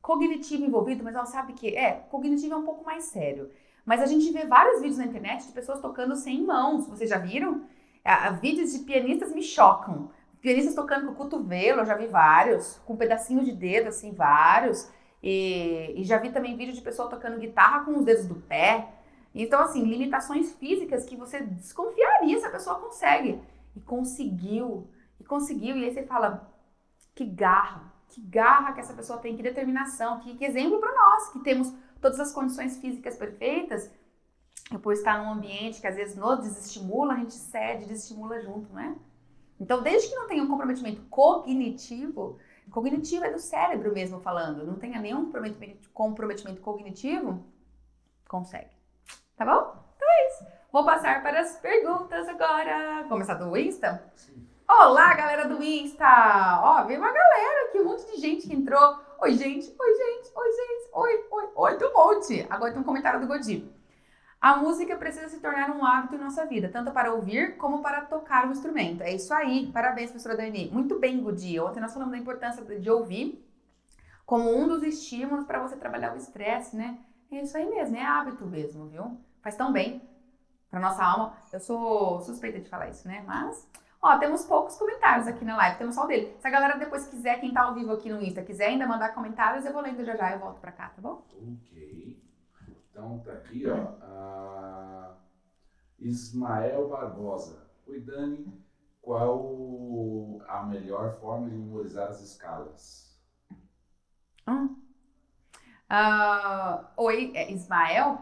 Speaker 1: cognitivo envolvido, mas ela sabe que cognitivo é um pouco mais sério. Mas a gente vê vários vídeos na internet de pessoas tocando sem mãos, vocês já viram? Vídeos de pianistas me chocam. Pianistas tocando com o cotovelo, eu já vi vários, com um pedacinho de dedo, assim, vários. E já vi também vídeo de pessoa tocando guitarra com os dedos do pé. Então, assim, limitações físicas que você desconfiaria se a pessoa consegue. E conseguiu. E aí você fala, que garra que essa pessoa tem, que determinação, que exemplo para nós, que temos todas as condições físicas perfeitas, e por estar num ambiente que às vezes nos desestimula, a gente cede, desestimula junto, né? Então, desde que não tenha um comprometimento cognitivo é do cérebro mesmo falando, não tenha nenhum comprometimento cognitivo, consegue. Tá bom? Então é isso. Vou passar para as perguntas agora. Começar do Insta?
Speaker 2: Sim.
Speaker 1: Olá, galera do Insta! Ó, veio uma galera aqui, um monte de gente que entrou. Oi, gente. Oi, tem um monte. Agora tem um comentário do Godi. A música precisa se tornar um hábito em nossa vida, tanto para ouvir como para tocar o instrumento. É isso aí. Parabéns, professora Dani. Muito bem, Godi. Ontem nós falamos da importância de ouvir como um dos estímulos para você trabalhar o estresse, né? É isso aí mesmo, é hábito mesmo, viu? Faz tão bem pra nossa alma. Eu sou suspeita de falar isso, né? Mas, ó, temos poucos comentários aqui na live, temos só o dele. Se a galera depois quiser, quem tá ao vivo aqui no Insta, quiser ainda mandar comentários, eu vou lendo já, eu volto pra cá, tá bom?
Speaker 2: Ok. Então tá aqui, ó, Ismael Barbosa. Oi, Dani, qual a melhor forma de memorizar as escalas?
Speaker 1: Oi, Ismael?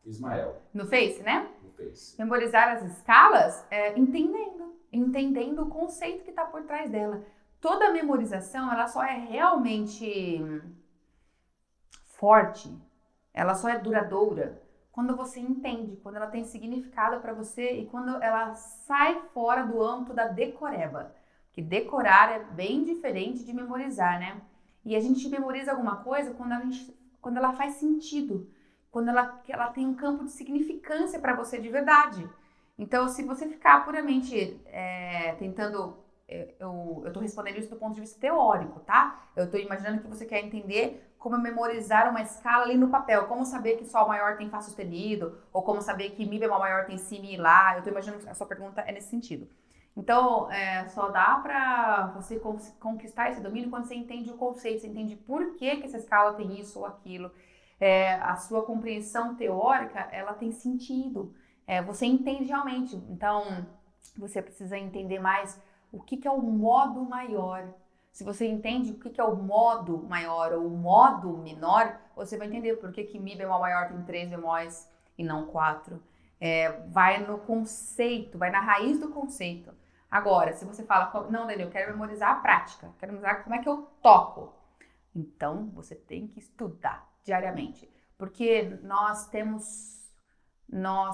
Speaker 2: Ismael.
Speaker 1: No Face, né?
Speaker 2: No Face.
Speaker 1: Memorizar as escalas, entendendo o conceito que está por trás dela. Toda memorização, ela só é realmente forte, ela só é duradoura quando você entende, quando ela tem significado para você e quando ela sai fora do âmbito da decoreba. Porque decorar é bem diferente de memorizar, né? E a gente memoriza alguma coisa quando ela faz sentido, quando ela tem um campo de significância para você de verdade. Então, se você ficar puramente tentando... Eu tô respondendo isso do ponto de vista teórico, tá? Eu tô imaginando que você quer entender como memorizar uma escala ali no papel, como saber que Sol maior tem Fá sustenido, ou como saber que Mi bemol maior tem Si, Mi, Lá. Eu tô imaginando que a sua pergunta é nesse sentido. Então, só dá pra você conquistar esse domínio quando você entende o conceito, você entende por que essa escala tem isso ou aquilo. A sua compreensão teórica, ela tem sentido. Você entende realmente. Então, você precisa entender mais o que é o modo maior. Se você entende o que é o modo maior ou o modo menor, você vai entender por que Mi bemol maior tem 3 bemóis e não 4. Vai no conceito, vai na raiz do conceito. Agora, se você fala, não, Daniel, eu quero memorizar a prática, quero memorizar como é que eu toco. Então, você tem que estudar diariamente. Porque nós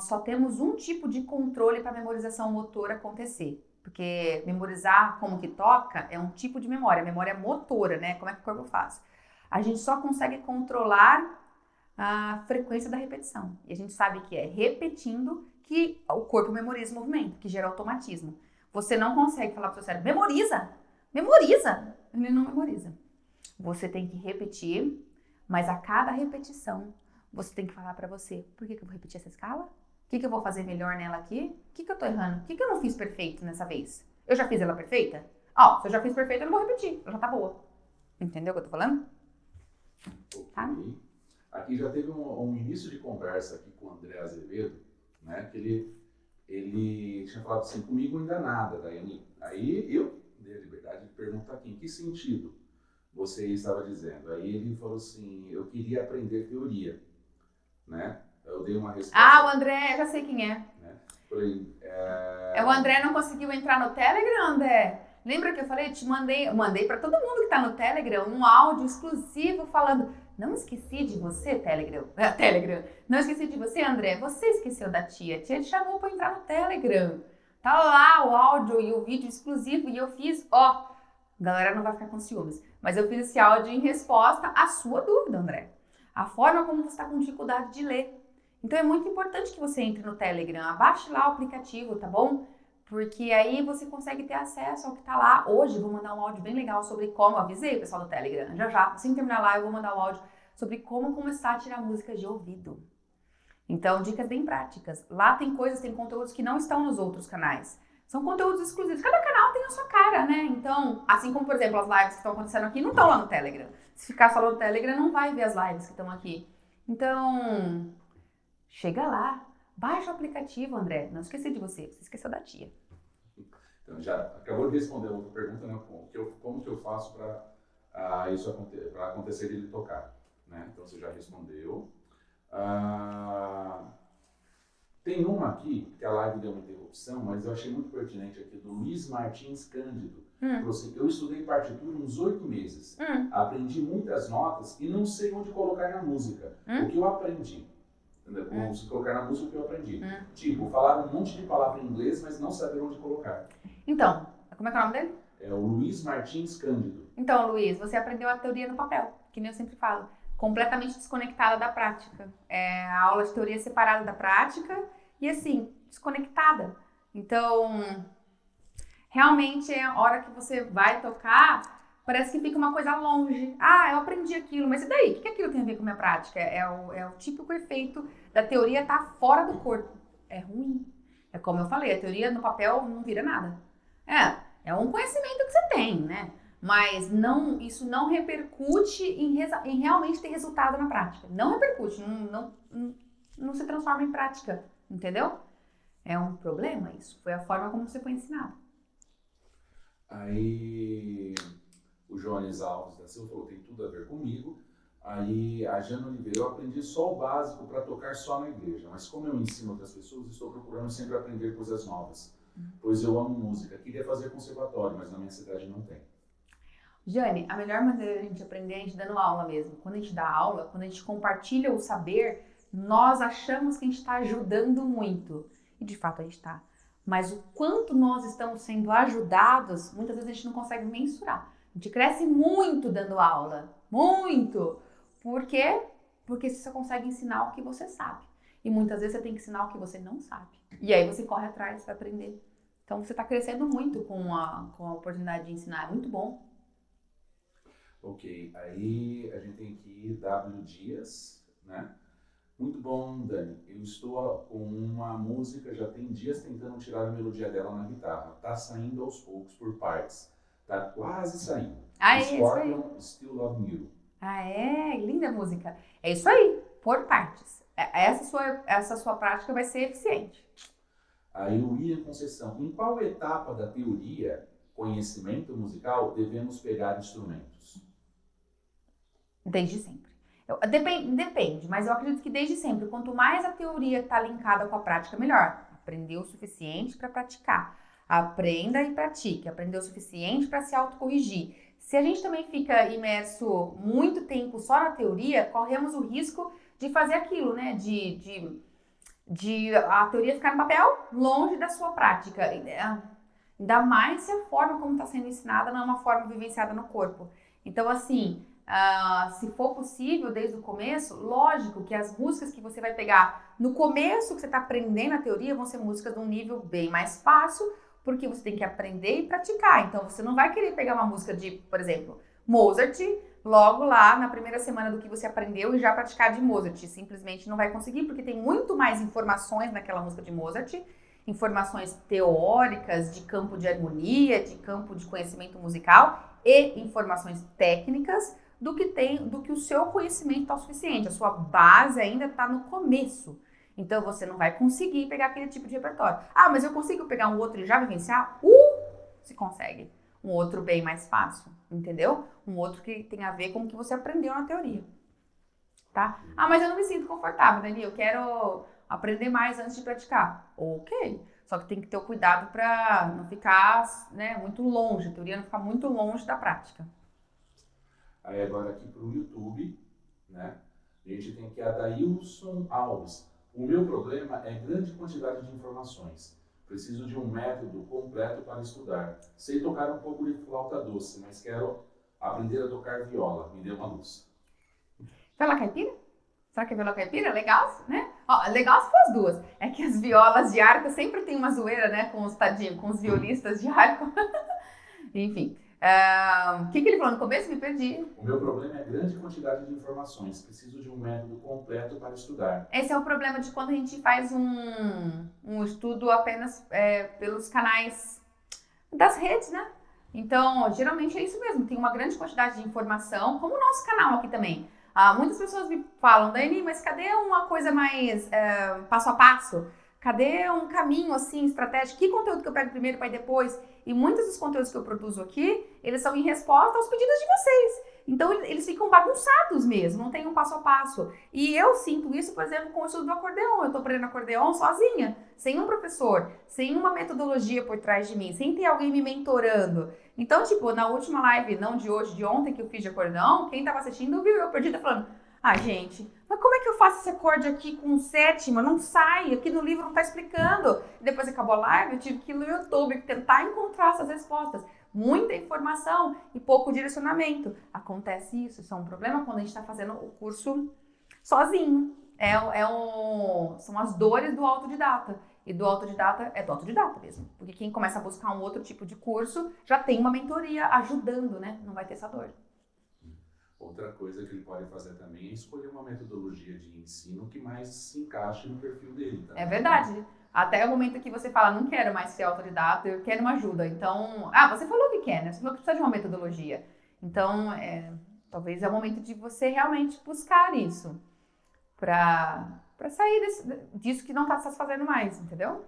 Speaker 1: só temos um tipo de controle para a memorização motora acontecer. Porque memorizar como que toca é um tipo de memória, memória motora, né? Como é que o corpo faz? A gente só consegue controlar a frequência da repetição. E a gente sabe que é repetindo que o corpo memoriza o movimento, que gera automatismo. Você não consegue falar para o seu cérebro, memoriza! Ele não memoriza. Você tem que repetir, mas a cada repetição, você tem que falar para você, por que eu vou repetir essa escala? O que eu vou fazer melhor nela aqui? O que eu tô errando? O que eu não fiz perfeito nessa vez? Eu já fiz ela perfeita? Se eu já fiz perfeita, eu não vou repetir. Ela já tá boa. Entendeu o que eu tô falando?
Speaker 2: Okay.
Speaker 1: Tá?
Speaker 2: Aqui já teve um início de conversa aqui com o André Azevedo, né? Que ele tinha falado assim, comigo ainda nada. Aí eu dei a liberdade de perguntar aqui, em que sentido você estava dizendo? Aí ele falou assim, eu queria aprender teoria, né? Eu dei uma resposta.
Speaker 1: O André, já sei quem é.
Speaker 2: Né? Falei,
Speaker 1: O André não conseguiu entrar no Telegram, André? Lembra que eu falei? Mandei para todo mundo que tá no Telegram um áudio exclusivo falando, Não esqueci de você, Telegram. Telegram. Não esqueci de você, André. Você esqueceu da tia. A tia te chamou para entrar no Telegram. Tá lá o áudio e o vídeo exclusivo e eu fiz, ó. Galera não vai ficar com ciúmes. Mas eu fiz esse áudio em resposta à sua dúvida, André. A forma como você está com dificuldade de ler. Então é muito importante que você entre no Telegram. Abaixe lá o aplicativo, tá bom? Porque aí você consegue ter acesso ao que tá lá. Hoje eu vou mandar um áudio bem legal sobre como, avisei o pessoal do Telegram, já, assim que terminar lá eu vou mandar um áudio sobre como começar a tirar músicas de ouvido. Então, dicas bem práticas. Lá tem coisas, tem conteúdos que não estão nos outros canais. São conteúdos exclusivos. Cada canal tem a sua cara, né? Então, assim como, por exemplo, as lives que estão acontecendo aqui não estão lá no Telegram. Se ficar só no Telegram, não vai ver as lives que estão aqui. Então, chega lá. Baixa o aplicativo, André. Não esqueci de você. Você esqueceu da tia.
Speaker 2: Então, já acabou de responder a outra pergunta, né? Como que eu faço para isso para acontecer de ele tocar? Né? Então, você já respondeu. Tem uma aqui, que a live deu uma interrupção, mas eu achei muito pertinente aqui, do Luiz Martins Cândido. Assim, eu estudei partitura uns 8 meses. Aprendi muitas notas e não sei onde colocar na música. O que eu aprendi. Se colocar na música o que eu aprendi. Tipo, falar um monte de palavra em inglês, mas não saber onde colocar.
Speaker 1: Então, como é que é o nome dele?
Speaker 2: É o Luiz Martins Cândido.
Speaker 1: Então, Luiz, você aprendeu a teoria no papel, que nem eu sempre falo. Completamente desconectada da prática. É a aula de teoria separada da prática e, assim, desconectada. Então, realmente, a hora que você vai tocar, parece que fica uma coisa longe. Ah, eu aprendi aquilo, mas e daí? O que aquilo tem a ver com a minha prática? É o típico efeito da teoria estar fora do corpo. É ruim. É como eu falei, a teoria no papel não vira nada. É um conhecimento que você tem, né? Mas isso não repercute em realmente ter resultado na prática. Não repercute, não se transforma em prática, entendeu? É um problema isso. Foi a forma como você foi ensinado.
Speaker 2: Aí o Jones Alves da Silva falou, tem tudo a ver comigo. Aí a Jana Oliveira, eu aprendi só o básico para tocar só na igreja, mas como eu ensino outras pessoas, estou procurando sempre aprender coisas novas. Pois eu amo música. Queria fazer conservatório, mas na minha cidade não tem.
Speaker 1: Jane, a melhor maneira de a gente aprender é a gente dando aula mesmo. Quando a gente dá aula, quando a gente compartilha o saber, nós achamos que a gente está ajudando muito. E de fato a gente está. Mas o quanto nós estamos sendo ajudados, muitas vezes a gente não consegue mensurar. A gente cresce muito dando aula. Muito! Por quê? Porque você só consegue ensinar o que você sabe. E muitas vezes você tem que ensinar o que você não sabe. E aí você corre atrás para aprender. Então você está crescendo muito com a oportunidade de ensinar. É muito bom.
Speaker 2: Ok, aí a gente tem aqui W Dias, né? Muito bom, Dani. Eu estou com uma música, já tem dias tentando tirar a melodia dela na guitarra. Tá saindo aos poucos, por partes. Tá quase saindo. Scorpion, Still Love You.
Speaker 1: Ah, é? Linda música. É isso aí, por partes. Essa sua prática vai ser eficiente.
Speaker 2: Aí o William Conceição. Em qual etapa da teoria, conhecimento musical, devemos pegar instrumentos?
Speaker 1: Desde sempre. Depende, mas eu acredito que desde sempre. Quanto mais a teoria está linkada com a prática, melhor. Aprender o suficiente para praticar. Aprenda e pratique. Aprender o suficiente para se autocorrigir. Se a gente também fica imerso muito tempo só na teoria, corremos o risco de fazer aquilo, né? De a teoria ficar no papel longe da sua prática. Ainda mais se a forma como está sendo ensinada não é uma forma vivenciada no corpo. Então, assim, se for possível, desde o começo, lógico que as músicas que você vai pegar no começo que você está aprendendo a teoria vão ser músicas de um nível bem mais fácil, porque você tem que aprender e praticar. Então, você não vai querer pegar uma música de, por exemplo, Mozart, logo lá na primeira semana do que você aprendeu e já praticar de Mozart. Simplesmente não vai conseguir, porque tem muito mais informações naquela música de Mozart, informações teóricas, de campo de harmonia, de campo de conhecimento musical e informações técnicas do que o seu conhecimento está o suficiente. A sua base ainda está no começo. Então, você não vai conseguir pegar aquele tipo de repertório. Ah, mas eu consigo pegar um outro e já vivenciar? Se consegue. Um outro bem mais fácil, entendeu? Um outro que tem a ver com o que você aprendeu na teoria, tá? Ah, mas eu não me sinto confortável, Dani, eu quero aprender mais antes de praticar. Ok, só que tem que ter o cuidado para não ficar, né, muito longe, a teoria não ficar muito longe da prática.
Speaker 2: Aí agora aqui pro YouTube, né? A gente tem aqui a Dailson Alves. O meu problema é grande quantidade de informações. Preciso de um método completo para estudar. Sei tocar um pouco de flauta doce, mas quero aprender a tocar viola. Me dê uma luz.
Speaker 1: Viola caipira? Será que é viola caipira? Legal, né? Ó, legal se for as duas. É que as violas de arco sempre tem uma zoeira, né? Com os tadinhos, com os violistas de arco. Enfim. O que ele falou no começo? Me perdi.
Speaker 2: O meu problema é grande quantidade de informações. Preciso de um método completo para estudar.
Speaker 1: Esse é o problema de quando a gente faz um estudo apenas pelos canais das redes, né? Então, geralmente é isso mesmo. Tem uma grande quantidade de informação, como o nosso canal aqui também. Muitas pessoas me falam, Dani, mas cadê uma coisa mais passo a passo? Cadê um caminho assim estratégico? Que conteúdo que eu pego primeiro para depois? E muitos dos conteúdos que eu produzo aqui, eles são em resposta aos pedidos de vocês. Então, eles ficam bagunçados mesmo, não tem um passo a passo. E eu sinto isso, por exemplo, com o estudo do acordeon. Eu tô aprendendo acordeon sozinha, sem um professor, sem uma metodologia por trás de mim, sem ter alguém me mentorando. Então, tipo, na última live, não de hoje, de ontem que eu fiz de acordeon, quem tava assistindo viu eu perdida falando, gente, mas como é que eu faço esse acorde aqui com sétima? Não sai, aqui no livro não tá explicando. Depois que acabou a live, eu tive que ir no YouTube tentar encontrar essas respostas. Muita informação e pouco direcionamento. Acontece isso é um problema quando a gente está fazendo o curso sozinho. São as dores do autodidata. E do autodidata é do autodidata mesmo. Porque quem começa a buscar um outro tipo de curso já tem uma mentoria ajudando, né? Não vai ter essa dor.
Speaker 2: Outra coisa que ele pode fazer também é escolher uma metodologia de ensino que mais se encaixe no perfil dele. Tá?
Speaker 1: É verdade. Até o momento que você fala, não quero mais ser autodidata, eu quero uma ajuda. Então, você falou que quer, né? Você falou que precisa de uma metodologia. Então, talvez é o momento de você realmente buscar isso. Pra sair disso que não tá satisfazendo mais, entendeu?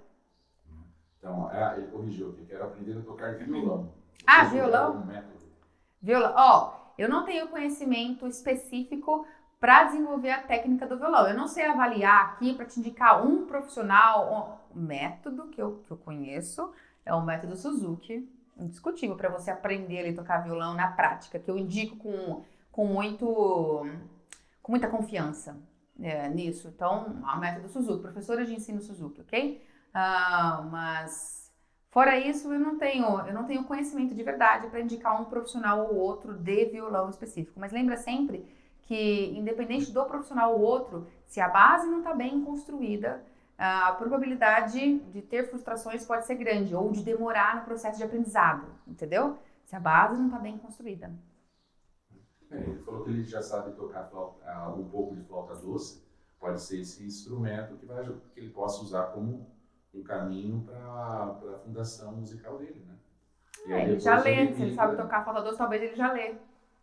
Speaker 2: Então, ele corrigiu aqui, quero aprender a tocar violão.
Speaker 1: Violão? Violão. Eu não tenho conhecimento específico para desenvolver a técnica do violão. Eu não sei avaliar aqui para te indicar um profissional. O método que eu conheço é o método Suzuki, indiscutível, para você aprender a tocar violão na prática, que eu indico com muita confiança nisso. Então, o método Suzuki, professora de ensino Suzuki, ok? Mas fora isso, eu não tenho conhecimento de verdade para indicar um profissional ou outro de violão específico. Mas lembra sempre que, independente do profissional ou outro, se a base não está bem construída, a probabilidade de ter frustrações pode ser grande ou de demorar no processo de aprendizado, entendeu? Se a base não está bem construída.
Speaker 2: Ele falou que ele já sabe tocar um pouco de flauta doce. Pode ser esse instrumento que ele possa usar como um caminho para a fundação musical dele, né? E aí
Speaker 1: ele já lê, se ele sabe tocar flauta doce, talvez ele já lê.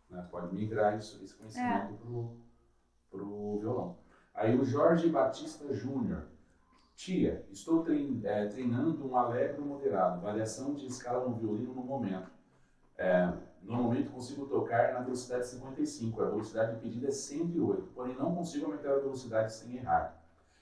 Speaker 2: Né? Pode migrar esse conhecimento pro violão. Aí o Jorge Batista Júnior. Tia, estou treinando um alegro moderado, variação de escala no violino no momento. Normalmente consigo tocar na velocidade 55, a velocidade pedida é 108, porém não consigo aumentar a velocidade sem errar.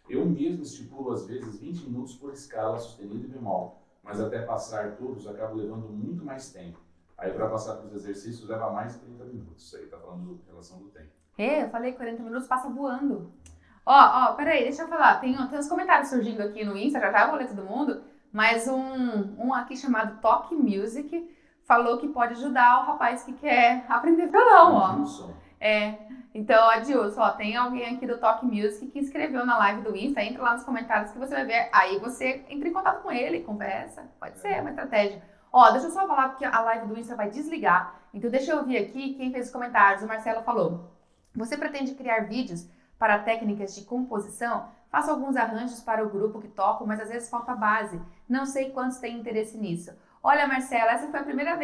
Speaker 2: Eu mesmo estipulo às vezes 20 minutos por escala, sustenido e bemol, mas até passar todos acabo levando muito mais tempo. Aí para passar para os exercícios leva mais de 30 minutos. Isso aí tá falando em relação do tempo.
Speaker 1: Eu falei 40 minutos, passa voando. Peraí, deixa eu falar. Tem uns comentários surgindo aqui no Insta, já eu vou ler todo mundo, mas um aqui chamado Talk Music falou que pode ajudar o rapaz que quer aprender violão, ó. Então, Adilson, tem alguém aqui do Talk Music que escreveu na live do Insta, entra lá nos comentários que você vai ver, aí você entra em contato com ele, conversa, pode ser uma estratégia. Deixa eu só falar porque a live do Insta vai desligar, então deixa eu ouvir aqui quem fez os comentários. O Marcelo falou, você pretende criar vídeos para técnicas de composição? Faço alguns arranjos para o grupo que toco, mas às vezes falta base, não sei quantos têm interesse nisso. Olha, Marcela, essa foi a primeira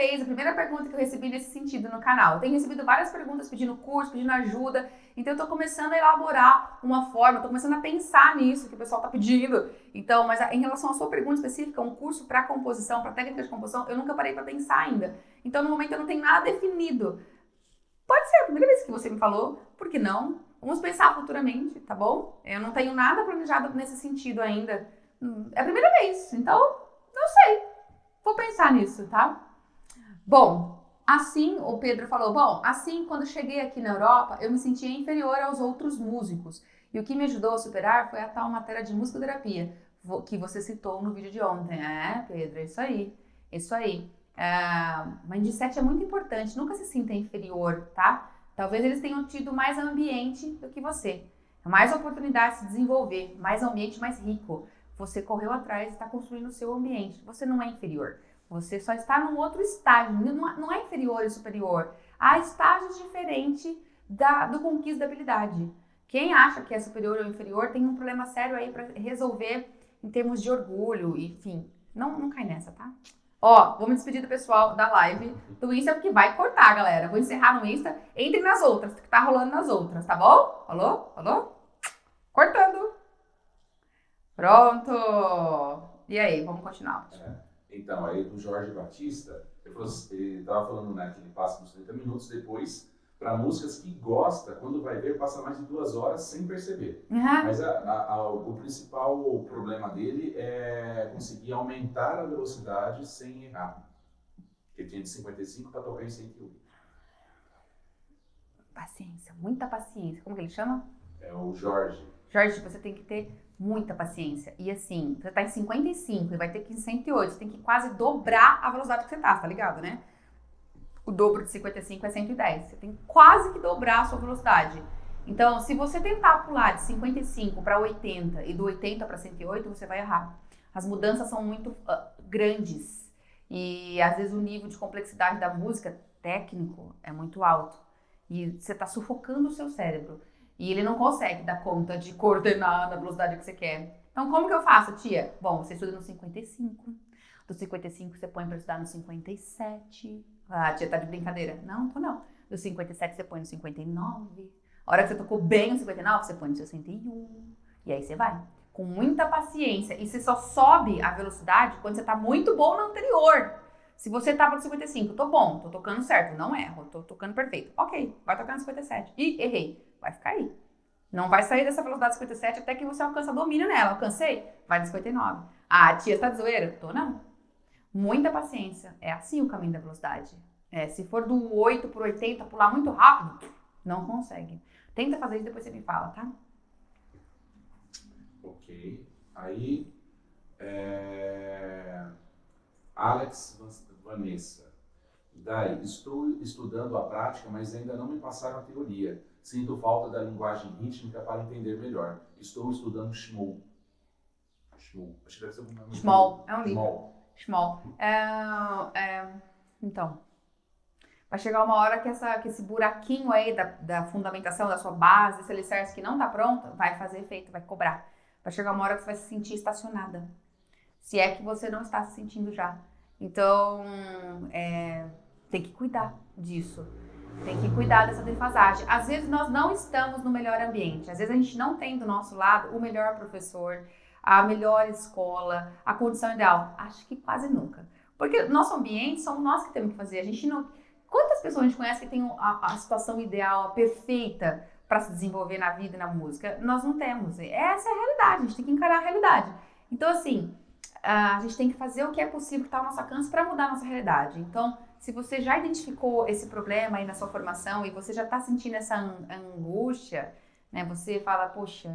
Speaker 1: pergunta que eu recebi nesse sentido no canal. Eu tenho recebido várias perguntas pedindo curso, pedindo ajuda, então eu tô começando a elaborar uma forma, tô começando a pensar nisso que o pessoal tá pedindo. Então, mas em relação à sua pergunta específica, um curso para composição, para técnica de composição, eu nunca parei para pensar ainda. Então, no momento eu não tenho nada definido. Pode ser a primeira vez que você me falou, por que não? Vamos pensar futuramente, tá bom? Eu não tenho nada planejado nesse sentido ainda. É a primeira vez, então, não sei. Vou pensar nisso, tá? Bom, Assim, o Pedro falou, bom, assim, quando cheguei aqui na Europa, eu me sentia inferior aos outros músicos. E o que me ajudou a superar foi a tal matéria de musicoterapia, que você citou no vídeo de ontem. É, Pedro, é isso aí. Isso aí. Mindset é muito importante, nunca se sinta inferior, tá? Talvez eles tenham tido mais ambiente do que você. Mais oportunidade de se desenvolver, mais ambiente mais rico. Você correu atrás e está construindo o seu ambiente. Você não é inferior. Você só está num outro estágio, não é inferior e superior. Há estágios diferentes do conquista da habilidade. Quem acha que é superior ou inferior tem um problema sério aí para resolver em termos de orgulho, enfim. Não cai nessa, tá? Ó, vou me despedir do pessoal da live do Insta, porque vai cortar, galera. Vou encerrar no Insta. Entre nas outras, que tá rolando nas outras, tá bom? Falou? Falou? Cortando. Pronto. E aí, vamos continuar.
Speaker 2: Então, aí do Jorge Batista, ele estava falando, né, que ele passa dos 30 minutos depois para músicas que gosta, quando vai ver, passa mais de 2 horas sem perceber.
Speaker 1: Uhum.
Speaker 2: Mas o principal problema dele é conseguir aumentar a velocidade sem errar. Porque tinha de 55 para tocar em 101.
Speaker 1: Paciência, muita paciência. Como que ele chama?
Speaker 2: É o Jorge.
Speaker 1: Jorge, você tem que ter muita paciência. E assim, você tá em 55 e vai ter que ir em 108. Você tem que quase dobrar a velocidade que você tá ligado, né? O dobro de 55 é 110. Você tem quase que dobrar a sua velocidade. Então, se você tentar pular de 55 para 80 e do 80 para 108, você vai errar. As mudanças são muito grandes. E às vezes o nível de complexidade da música técnico é muito alto. E você está sufocando o seu cérebro. E ele não consegue dar conta de coordenar na velocidade que você quer. Então, como que eu faço, tia? Bom, você estuda no 55. Do 55 você põe para estudar no 57. Ah, tia, tá de brincadeira? Não, tô não. Do 57 você põe no 59. A hora que você tocou bem no 59, você põe no 61. E aí você vai. Com muita paciência. E você só sobe a velocidade quando você tá muito bom no anterior. Se você tava no 55, tô bom, tô tocando certo, não erro, tô tocando perfeito. Ok, vai tocar no 57. Ih, errei. Vai ficar aí. Não vai sair dessa velocidade 57 até que você alcança domínio nela. Alcancei? Vai no 59. Ah, tia, tá de zoeira? Tô não. Muita paciência. É assim o caminho da velocidade. Se for do 8 por 80, pular muito rápido, não consegue. Tenta fazer isso, depois você me fala, tá?
Speaker 2: Ok. Aí, Alex Vanessa. Daí, estou estudando a prática, mas ainda não me passaram a teoria. Sinto falta da linguagem rítmica para entender melhor. Estou estudando Schmoll. Schmoll. Acho que deve ser um nome.
Speaker 1: Schmoll. É um livro. Schmoll. Então, vai chegar uma hora que esse buraquinho aí da fundamentação, da sua base, desse alicerce que não tá pronto, vai fazer efeito, vai cobrar. Vai chegar uma hora que você vai se sentir estacionada. Se é que você não está se sentindo já. Então, tem que cuidar disso. Tem que cuidar dessa defasagem. Às vezes nós não estamos no melhor ambiente. Às vezes a gente não tem do nosso lado o melhor professor, a melhor escola, a condição ideal. Acho que quase nunca. Porque nosso ambiente somos nós que temos que fazer. A gente não... Quantas pessoas a gente conhece que tem a situação ideal, a perfeita para se desenvolver na vida e na música? Nós não temos. Essa é a realidade. A gente tem que encarar a realidade. Então, assim, a gente tem que fazer o que é possível que está ao nosso alcance para mudar a nossa realidade. Então, se você já identificou esse problema aí na sua formação e você já está sentindo essa angústia, né? Você fala, poxa,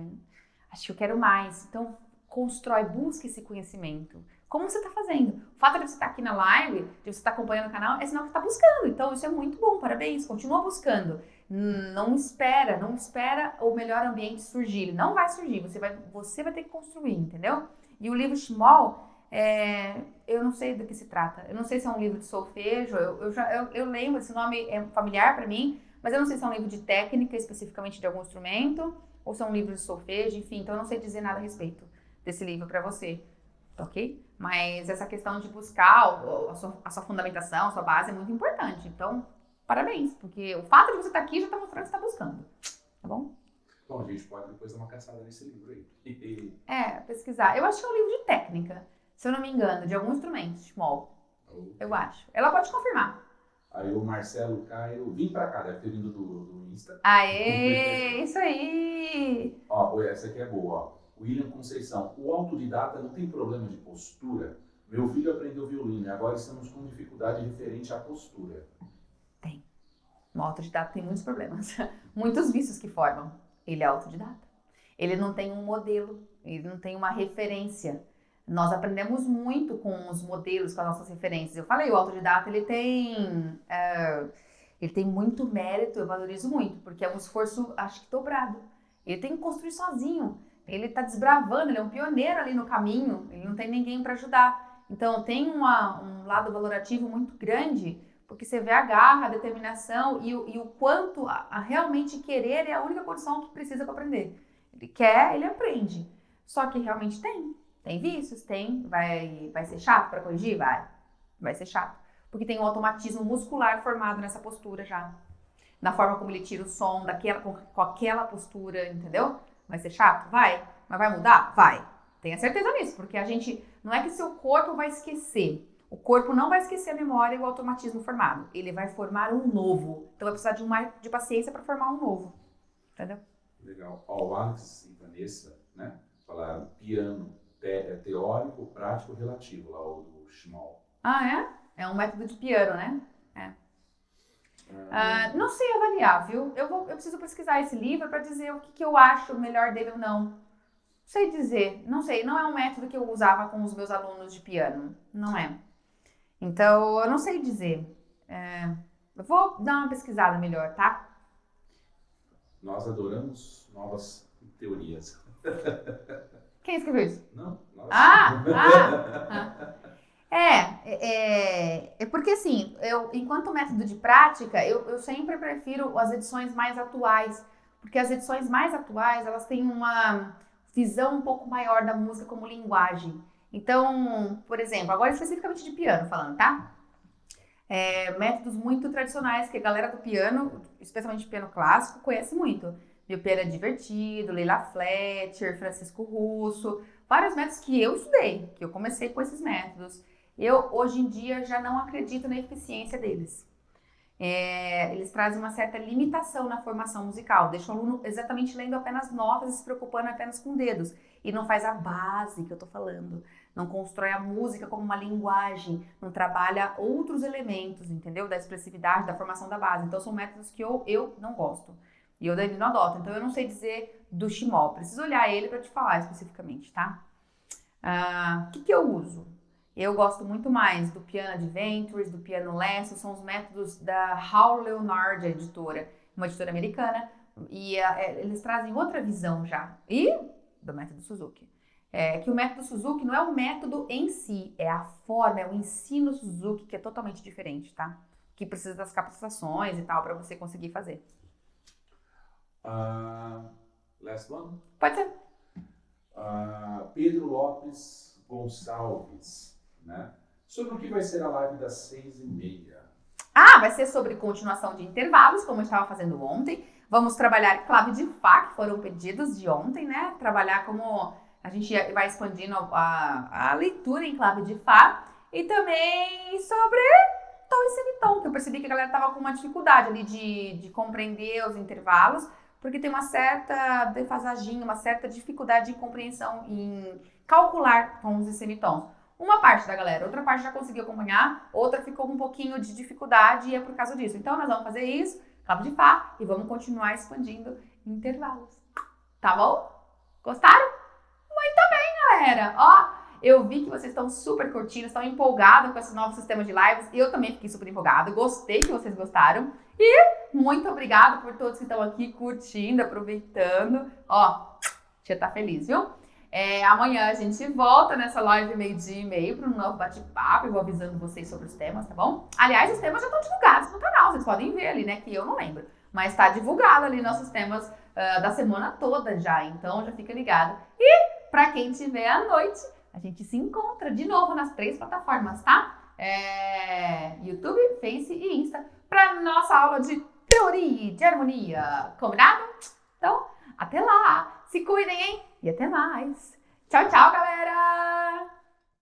Speaker 1: acho que eu quero mais. Então, constrói, busca esse conhecimento. Como você está fazendo? O fato de você estar aqui na live, de você estar acompanhando o canal, é sinal que você está buscando. Então, isso é muito bom, parabéns. Continua buscando. Não espera o melhor ambiente surgir. Ele não vai surgir, você vai ter que construir, entendeu? E o livro Schmoll, eu não sei do que se trata. Eu não sei se é um livro de solfejo. Eu lembro, esse nome é familiar para mim, mas eu não sei se é um livro de técnica, especificamente de algum instrumento, ou se é um livro de solfejo, enfim. Então, eu não sei dizer nada a respeito desse livro para você, ok? Mas essa questão de buscar a sua fundamentação, a sua base é muito importante. Então, parabéns, porque o fato de você estar aqui já está mostrando que você está buscando, tá bom?
Speaker 2: Bom, a gente pode depois dar uma caçada nesse livro aí.
Speaker 1: Pesquisar. Eu acho que é um livro de técnica, se eu não me engano, de algum instrumento, Schmoll. Okay. Eu acho. Ela pode confirmar.
Speaker 2: Aí o Marcelo Caio, vim pra cá, deve ter vindo do Insta.
Speaker 1: Aê, isso aí!
Speaker 2: Ó, essa aqui é boa, ó. William Conceição, o autodidata não tem problema de postura? Meu filho aprendeu violino e agora estamos com dificuldade referente à postura.
Speaker 1: O autodidata tem muitos problemas, muitos vícios que formam. Ele é autodidata. Ele não tem um modelo, ele não tem uma referência. Nós aprendemos muito com os modelos, com as nossas referências. Eu falei, o autodidata, ele tem muito mérito, eu valorizo muito, porque é um esforço, acho que dobrado. Ele tem que construir sozinho. Ele está desbravando, ele é um pioneiro ali no caminho, ele não tem ninguém para ajudar. Então, tem um lado valorativo muito grande, porque você vê a garra, a determinação e o quanto a realmente querer é a única condição que precisa para aprender. Ele quer, ele aprende. Só que realmente tem vícios, vai ser chato para corrigir? Vai ser chato. Porque tem um automatismo muscular formado nessa postura já. Na forma como ele tira o som com aquela postura, entendeu? Vai ser chato? Vai. Mas vai mudar? Vai. Tenha certeza nisso, porque não é que seu corpo vai esquecer. O corpo não vai esquecer a memória e o automatismo formado. Ele vai formar um novo. Então vai precisar de paciência para formar um novo. Entendeu?
Speaker 2: Legal. O Alex e Vanessa, né? Falaram piano teórico, prático, relativo, lá o do Schmall.
Speaker 1: Ah, é? É um método de piano, né? Não sei avaliar, viu? Eu preciso pesquisar esse livro para dizer o que eu acho melhor dele ou não. Não sei dizer, não sei. Não é um método que eu usava com os meus alunos de piano. Não é. Então, eu não sei dizer. Eu vou dar uma pesquisada melhor, tá?
Speaker 2: Nós adoramos novas teorias.
Speaker 1: Quem escreveu isso?
Speaker 2: Não, nós.
Speaker 1: É porque assim, enquanto método de prática, eu sempre prefiro as edições mais atuais, porque as edições mais atuais, elas têm uma visão um pouco maior da música como linguagem. Então, por exemplo, agora especificamente de piano falando, tá? Métodos muito tradicionais que a galera do piano, especialmente de piano clássico, conhece muito. Meu Piano é Divertido, Leila Fletcher, Francisco Russo, vários métodos que eu estudei, que eu comecei com esses métodos. Eu, hoje em dia, já não acredito na eficiência deles. Eles trazem uma certa limitação na formação musical, deixam o aluno exatamente lendo apenas notas e se preocupando apenas com dedos. E não faz a base que eu tô falando, não constrói a música como uma linguagem, não trabalha outros elementos, entendeu? Da expressividade, da formação da base. Então, são métodos que eu não gosto. E eu daí não adoto. Então, eu não sei dizer do Schmall. Preciso olhar ele para te falar especificamente, tá? O que eu uso? Eu gosto muito mais do Piano Adventures, do Piano Lesson. São os métodos da Hal Leonard, a editora. Uma editora americana. E eles trazem outra visão já. E do método Suzuki. Que o método Suzuki não é o método em si. É a forma, é o ensino Suzuki, que é totalmente diferente, tá? Que precisa das capacitações e tal, para você conseguir fazer.
Speaker 2: Last one?
Speaker 1: Pode ser.
Speaker 2: Pedro Lopes Gonçalves, né? Sobre o que vai ser a live das 6h30.
Speaker 1: Vai ser sobre continuação de intervalos, como eu estava fazendo ontem. Vamos trabalhar clave de Fá, que foram pedidos de ontem, né? Trabalhar como a gente vai expandindo a leitura em clave de Fá. E também sobre tom e semitom, que eu percebi que a galera tava com uma dificuldade ali de compreender os intervalos, porque tem uma certa defasagem, uma certa dificuldade de compreensão em calcular tons e semitons. Uma parte da galera, outra parte já conseguiu acompanhar, outra ficou com um pouquinho de dificuldade e é por causa disso. Então, nós vamos fazer isso, clave de Fá, e vamos continuar expandindo intervalos. Tá bom? Gostaram? Muito bem, galera! Eu vi que vocês estão super curtindo, estão empolgados com esse novo sistema de lives. Eu também fiquei super empolgada, gostei que vocês gostaram. E muito obrigada por todos que estão aqui curtindo, aproveitando. Tia tá feliz, viu? Amanhã a gente volta nessa live 12h30 para um novo bate-papo. Eu vou avisando vocês sobre os temas, tá bom? Aliás, os temas já estão divulgados no canal, vocês podem ver ali, né? Que eu não lembro. Mas tá divulgado ali nossos temas da semana toda já, então já fica ligado. E para quem tiver à noite, a gente se encontra de novo nas 3 plataformas, tá? YouTube, Face e Insta, para nossa aula de teoria de harmonia. Combinado? Então, até lá! Se cuidem, hein? E até mais! Tchau, tchau, galera!